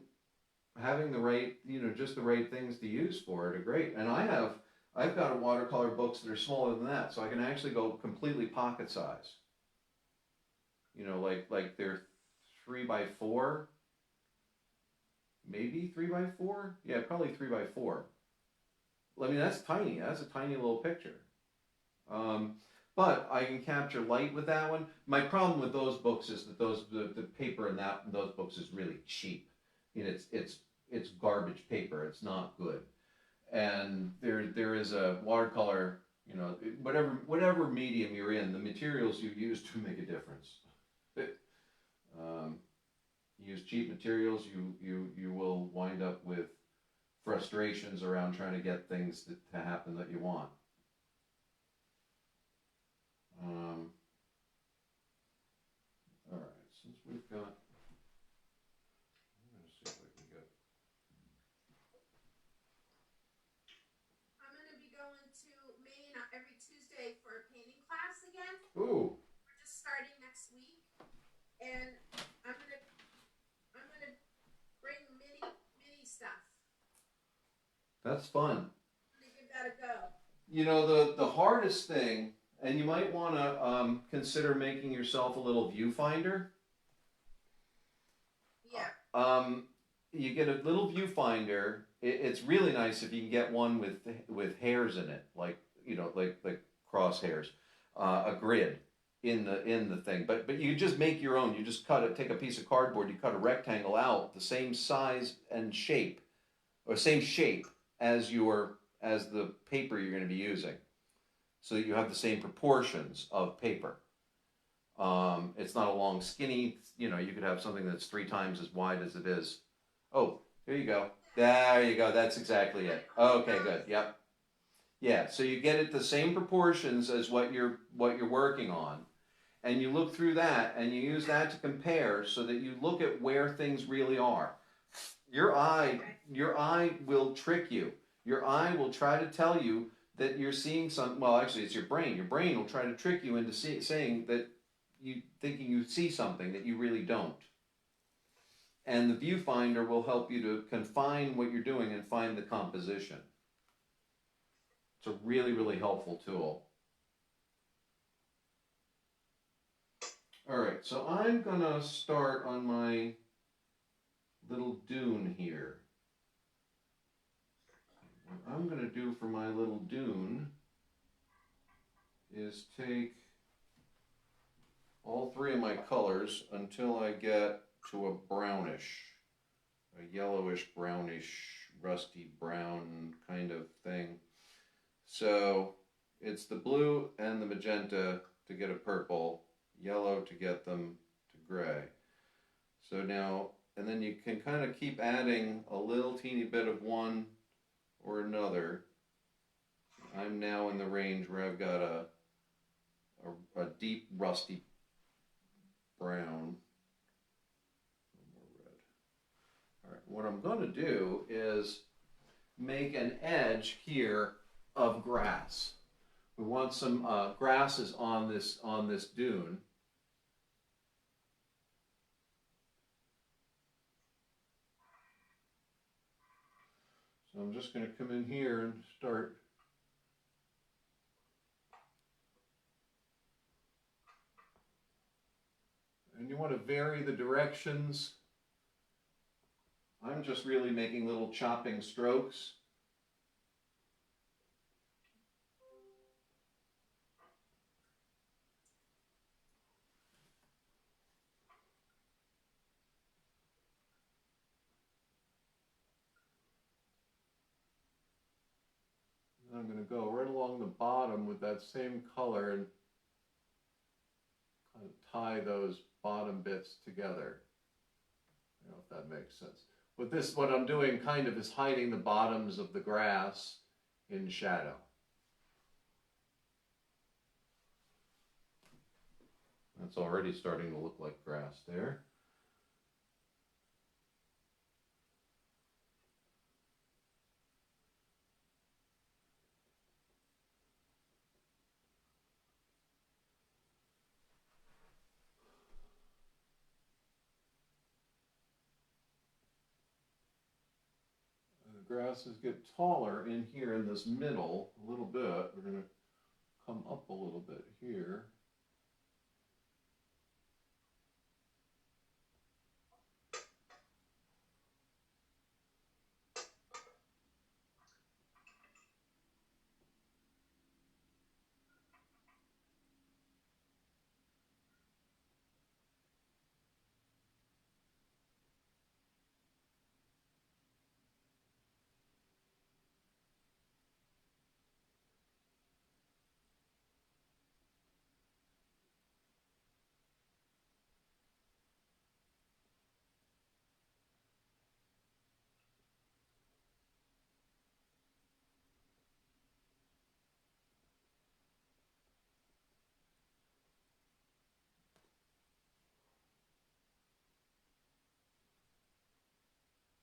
having the right, you know, just the right things to use for it are great. And I've got watercolor books that are smaller than that, so I can actually go completely pocket size. You know, like they're 3x4, maybe 3x4. Yeah, probably 3x4. I mean, that's tiny. That's a tiny little picture. Um, but I can capture light with that one. My problem with those books is that the paper in those books is really cheap. You know, it's garbage paper. It's not good. And there is a watercolor. You know, whatever medium you're in, the materials you use to make a difference. You use cheap materials, you will wind up with frustrations around trying to get things to happen that you want. All right, since we've got, I'm going to see if I can get. I'm going to be going to Maine every Tuesday for a painting class again. Ooh. We're just starting next week, and I'm gonna bring mini stuff. That's fun. I'm gonna give that a go. You know, the hardest thing, and you might want to consider making yourself a little viewfinder. Yeah. You get a little viewfinder. It's really nice if you can get one with hairs in it, like, you know, like crosshairs, a grid in the thing. But you just make your own. You just take a piece of cardboard, you cut a rectangle out the same size and shape, or same shape as the paper you're going to be using, so that you have the same proportions of paper. It's not a long skinny, you know, you could have something that's 3 times as wide as it is. Oh, here you go. There you go. That's exactly it. Okay, good. Yep. Yeah, so you get it the same proportions as what you're working on, and you look through that and you use that to compare, so that you look at where things really are. Your eye will trick you. Your eye will try to tell you that you're seeing some. Well, actually, it's your brain. Your brain will try to trick you into saying that thinking you see something that you really don't. And the viewfinder will help you to confine what you're doing and find the composition. It's a really, really helpful tool. All right, so I'm gonna start on my little dune here. What I'm gonna do for my little dune is take all 3 of my colors until I get to a brownish, a yellowish, brownish, rusty brown kind of thing. So it's the blue and the magenta to get a purple, yellow to get them to gray. So now, and then you can kind of keep adding a little teeny bit of one or another. I'm now in the range where I've got a deep rusty brown. More red. All right, what I'm going to do is make an edge here of grass. We want some grasses on this dune. So I'm just going to come in here and start. And you want to vary the directions. I'm just really making little chopping strokes. I'm going to go right along the bottom with that same color and kind of tie those bottom bits together. I don't know if that makes sense. But this, what I'm doing kind of is hiding the bottoms of the grass in shadow. That's already starting to look like grass there. The grasses get taller in here in this middle a little bit. We're going to come up a little bit here.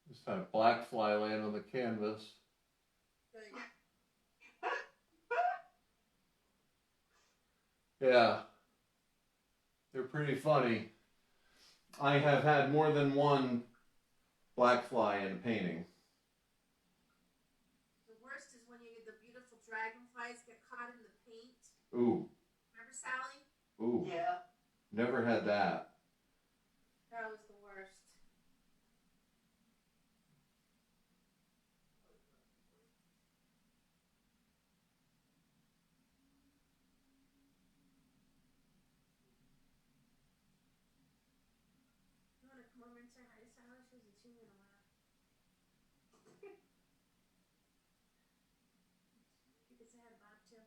This time black fly land on the canvas. Yeah, they're pretty funny. I have had more than one black fly in a painting. The worst is when the beautiful dragonflies get caught in the paint. Ooh. Remember, Sally? Ooh. Yeah. Never had that. That was the worst. You want to come over and say hi to Sally? She hasn't seen you in a while. You can say hi to Bob too.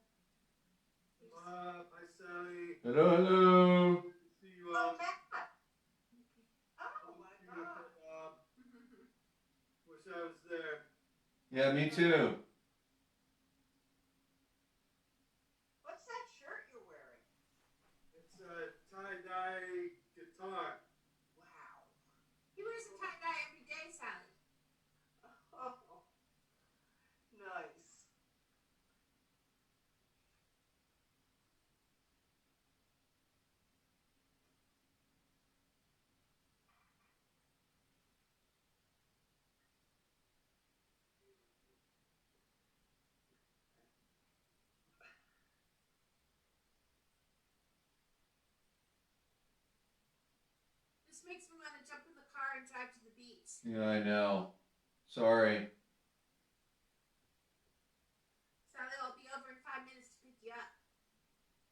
Bob, hi Sally. Hello, hello. Good to see you all. Matt. Oh my God. Bob. Wish I was there. Yeah, me too. What's that shirt you're wearing? It's a tie-dye guitar. Wow. He wears a tie-dye every day, Sally. Oh, nice. This makes me want to jump in the car and drive to the beach. Yeah, I know. Sorry. Sally, I'll be over in 5 minutes to pick you up.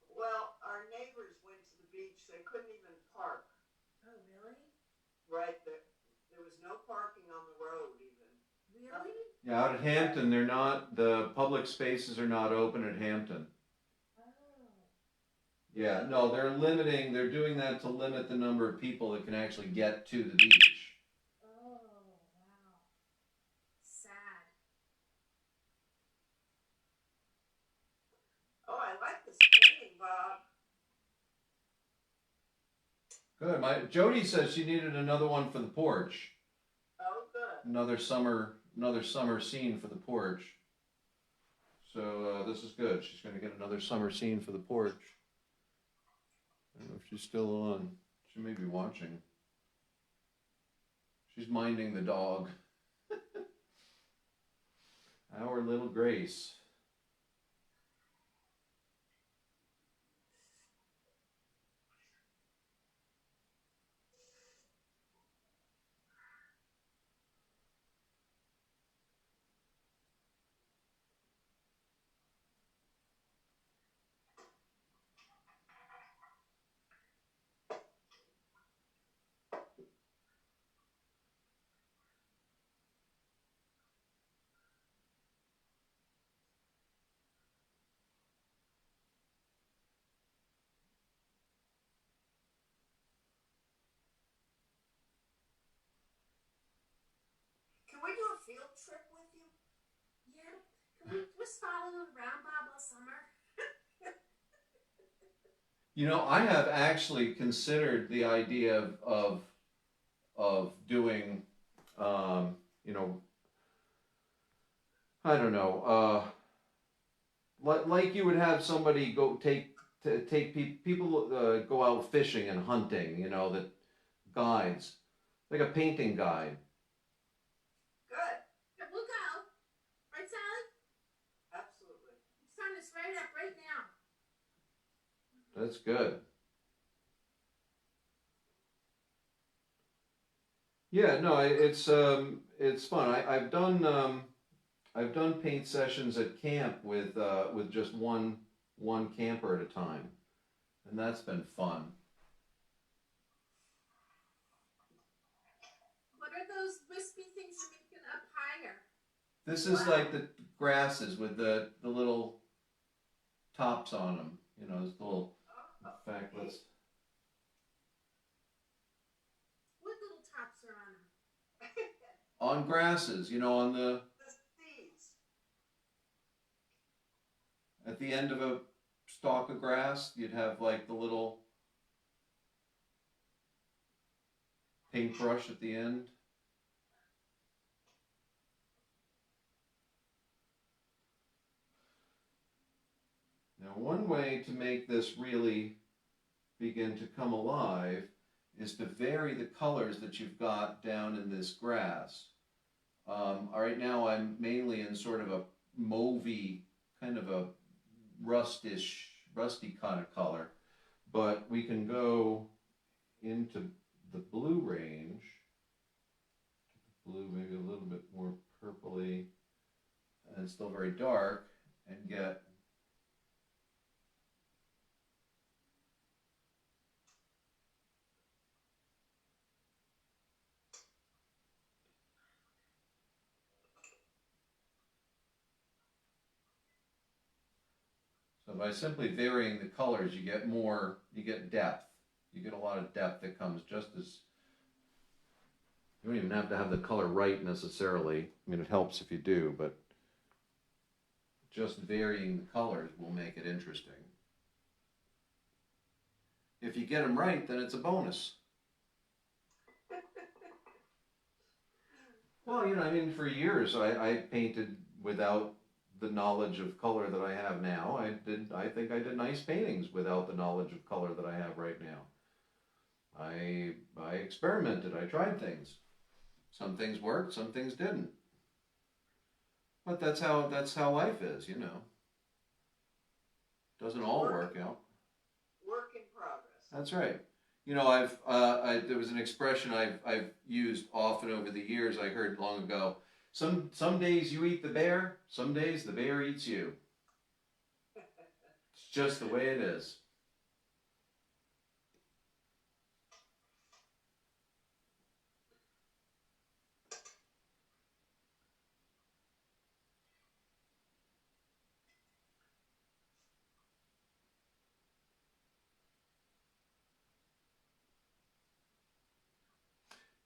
Well, our neighbors went to the beach. They couldn't even park. Oh, really? Right there. There was no parking on the road even. Really? Yeah, out at Hampton, the public spaces are not open at Hampton. Oh. Yeah, no, they're doing that to limit the number of people that can actually get to the beach. Oh, wow. Sad. Oh, I like this painting, Bob. Good. Jody says she needed another one for the porch. Oh, good. Another summer scene for the porch. So this is good. She's going to get another summer scene for the porch. I don't know if she's still on. She may be watching. She's minding the dog. Our little Grace. Just following around Bob all summer. You know, I have actually considered the idea of doing, you know, I don't know, like you would have somebody go take people go out fishing and hunting, you know, that guides, like a painting guide. Good. Yeah, we'll go. Right, Sally? Absolutely. I'm starting this right up right now. That's good. Yeah, no, it's fun. I've done paint sessions at camp with just one camper at a time, and that's been fun. What are those wispy things you're making up higher? This is like the grasses with the little tops on them. You know, this little. In fact, let's. What little tops are on them? On grasses, you know, on the The seeds. at the end of a stalk of grass, you'd have like the little paintbrush at the end. Now, one way to make this really begin to come alive is to vary the colors that you've got down in this grass. Right now I'm mainly in sort of a mauvey, kind of a rusty kind of color, but we can go into the blue range, blue maybe a little bit more purpley, and still very dark, and get so by simply varying the colors, you get depth. You get a lot of depth that comes just as, you don't even have to have the color right necessarily. I mean, it helps if you do, but just varying the colors will make it interesting. If you get them right, then it's a bonus. Well, you know, I mean, for years I painted without the knowledge of color that I have now. I think I did nice paintings without the knowledge of color that I have right now. I experimented, I tried things. Some things worked, some things didn't. But that's how life is, you know. Doesn't all work out. Work in progress. That's right. You know, there was an expression I've used often over the years. I heard long ago. Some days you eat the bear. Some days the bear eats you. It's just the way it is.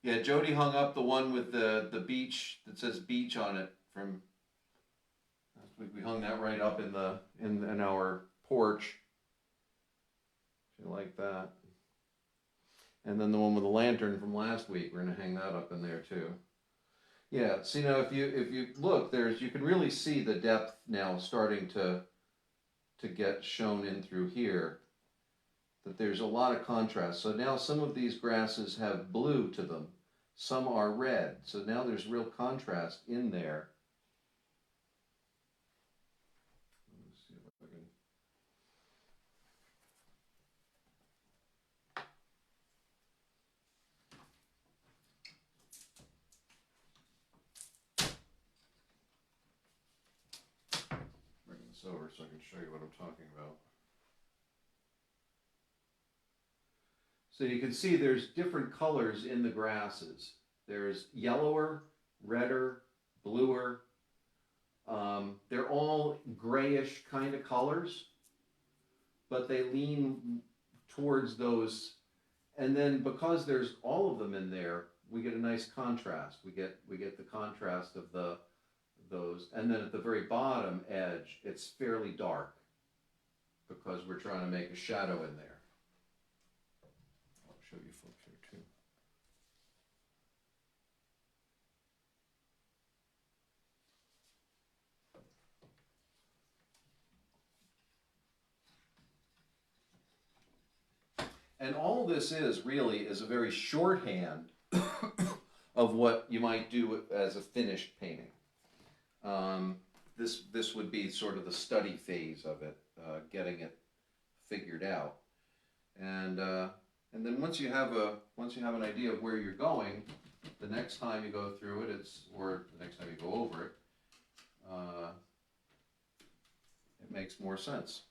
Yeah, Jody hung up the one with the beach that says beach on it from last week. We hung that right up in our porch. She liked that. And then the one with the lantern from last week, we're gonna hang that up in there too. Yeah, see now if you look, you can really see the depth now starting to get shown in through here. That there's a lot of contrast. So now some of these grasses have blue to them. Some are red. So now there's real contrast in there. Let me see if I can. Bring this over so I can show you what I'm talking about. So you can see there's different colors in the grasses. There's yellower, redder, bluer. They're all grayish kind of colors, but they lean towards those. And then because there's all of them in there, we get a nice contrast. We get the contrast of those, and then at the very bottom edge, it's fairly dark because we're trying to make a shadow in there. I'll show you folks here too. And all this is really is a very shorthand of what you might do as a finished painting. This would be sort of the study phase of it, getting it figured out, and then once you have an idea of where you're going, the next time you go through it, or the next time you go over it, it makes more sense.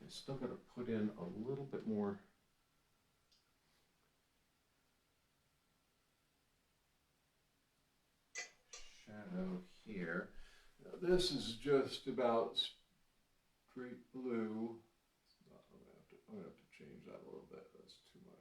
I still got to put in a little bit more. Shadow here. Now this is just about straight blue. I'm gonna have to change that a little bit. That's too much.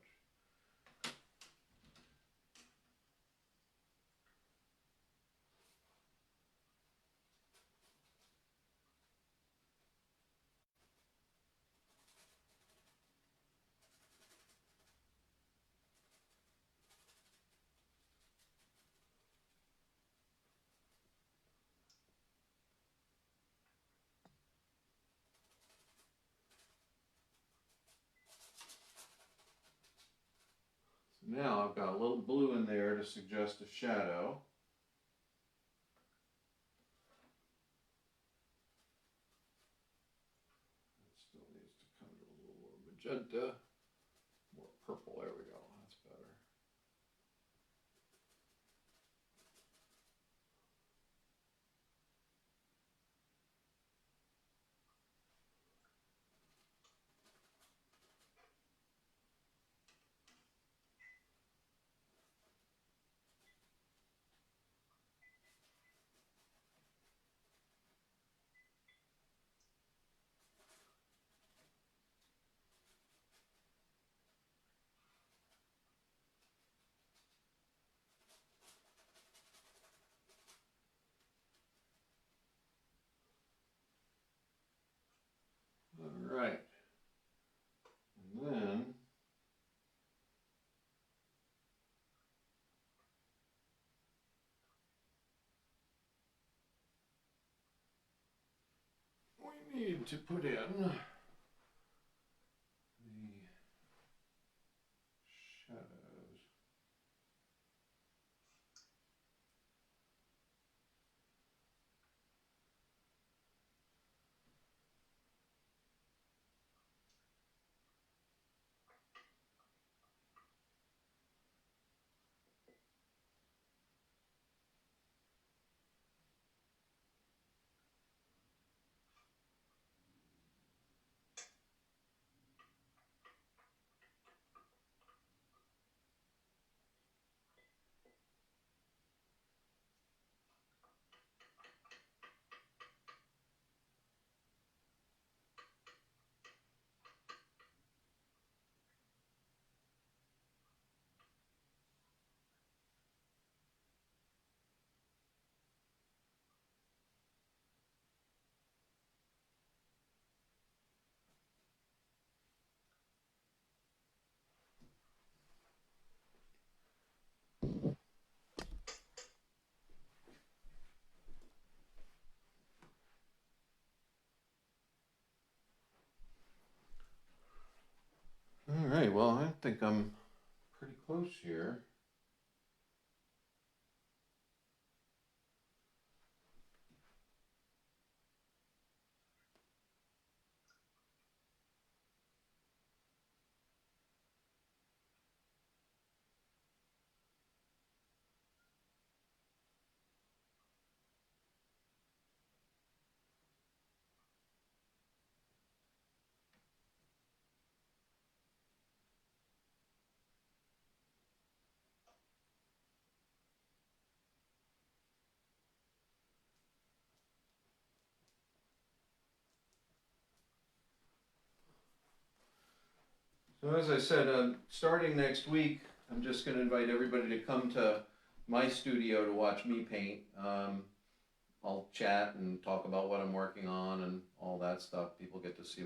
Now I've got a little blue in there to suggest a shadow. It still needs to come to a little more magenta, more purple. There we go. That's better. All right. And then we need to put in the shadows. All right, well, I think I'm pretty close here. So as I said, starting next week, I'm just going to invite everybody to come to my studio to watch me paint. I'll chat and talk about what I'm working on and all that stuff. People get to see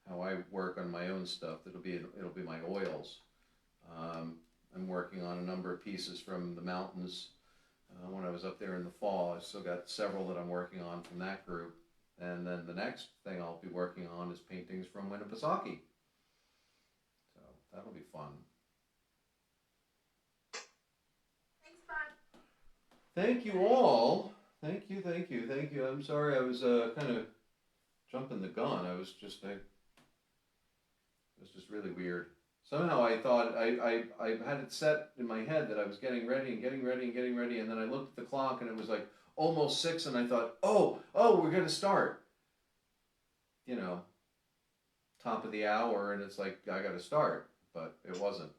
how I work on my own stuff. It'll be my oils. I'm working on a number of pieces from the mountains. When I was up there in the fall, I still got several that I'm working on from that group. And then the next thing I'll be working on is paintings from Winnipesaukee. So that'll be fun. Thanks, Bob. Thank you all. Thank you. I'm sorry I was kind of jumping the gun. I was just really weird. Somehow I thought I had it set in my head that I was getting ready, and then I looked at the clock and it was like almost 6, and I thought, oh, we're gonna start. You know, top of the hour, and it's like I gotta start, but it wasn't.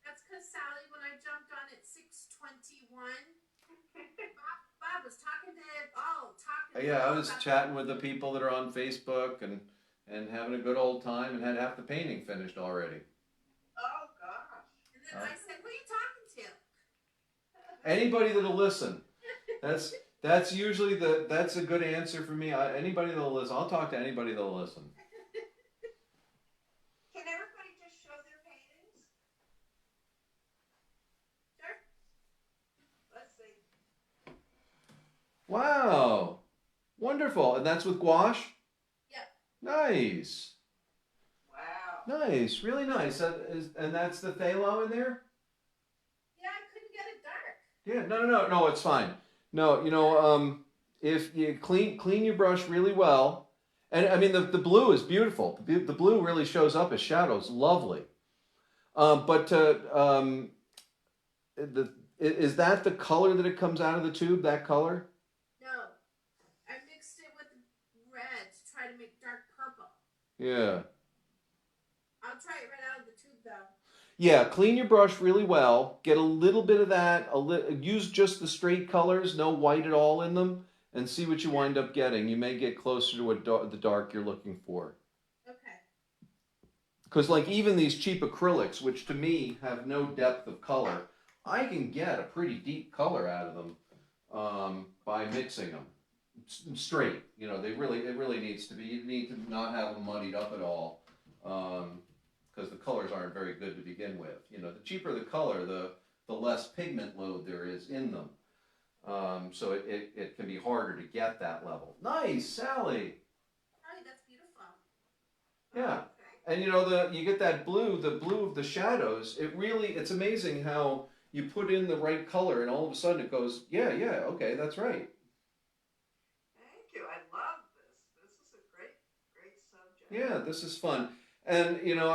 That's because Sally, when I jumped on at 6:21, Bob was talking to Yeah, I Bill was about- chatting with the people that are on Facebook and having a good old time, and had half the painting finished already. Oh gosh. And then I said, "Who are you talking to?" Anybody that'll listen. That's usually that's a good answer for me. Anybody that'll listen. I'll talk to anybody that'll listen. Can everybody just show their paintings? Sure. Let's see. Wow, wonderful, and that's with gouache. Yep. Nice, Wow. nice, really nice. And that's the phthalo in there. Yeah, I couldn't get it dark. Yeah, no, it's fine. No, if you clean your brush really well, and I mean the blue is beautiful. The blue really shows up as shadows, lovely. Is that the color that it comes out of the tube? That color? No, I mixed it with red to try to make dark purple. Yeah. I'll try it right out of the tube though. Yeah, clean your brush really well. Get a little bit of that. Use just the straight colors, no white at all in them, and see what you wind up getting. You may get closer to the dark you're looking for. Okay. Because like even these cheap acrylics, which to me have no depth of color, I can get a pretty deep color out of them by mixing them straight. You know, it really needs to be. You need to not have them muddied up at all. Because the colors aren't very good to begin with. You know, the cheaper the color, the less pigment load there is in them. So it can be harder to get that level. Nice, Sally. Oh, that's beautiful. Yeah. Okay. And you know, you get that blue, the blue of the shadows. It's amazing how you put in the right color and all of a sudden it goes, yeah, okay, that's right. Thank you. I love this. This is a great subject. Yeah, this is fun. And you know,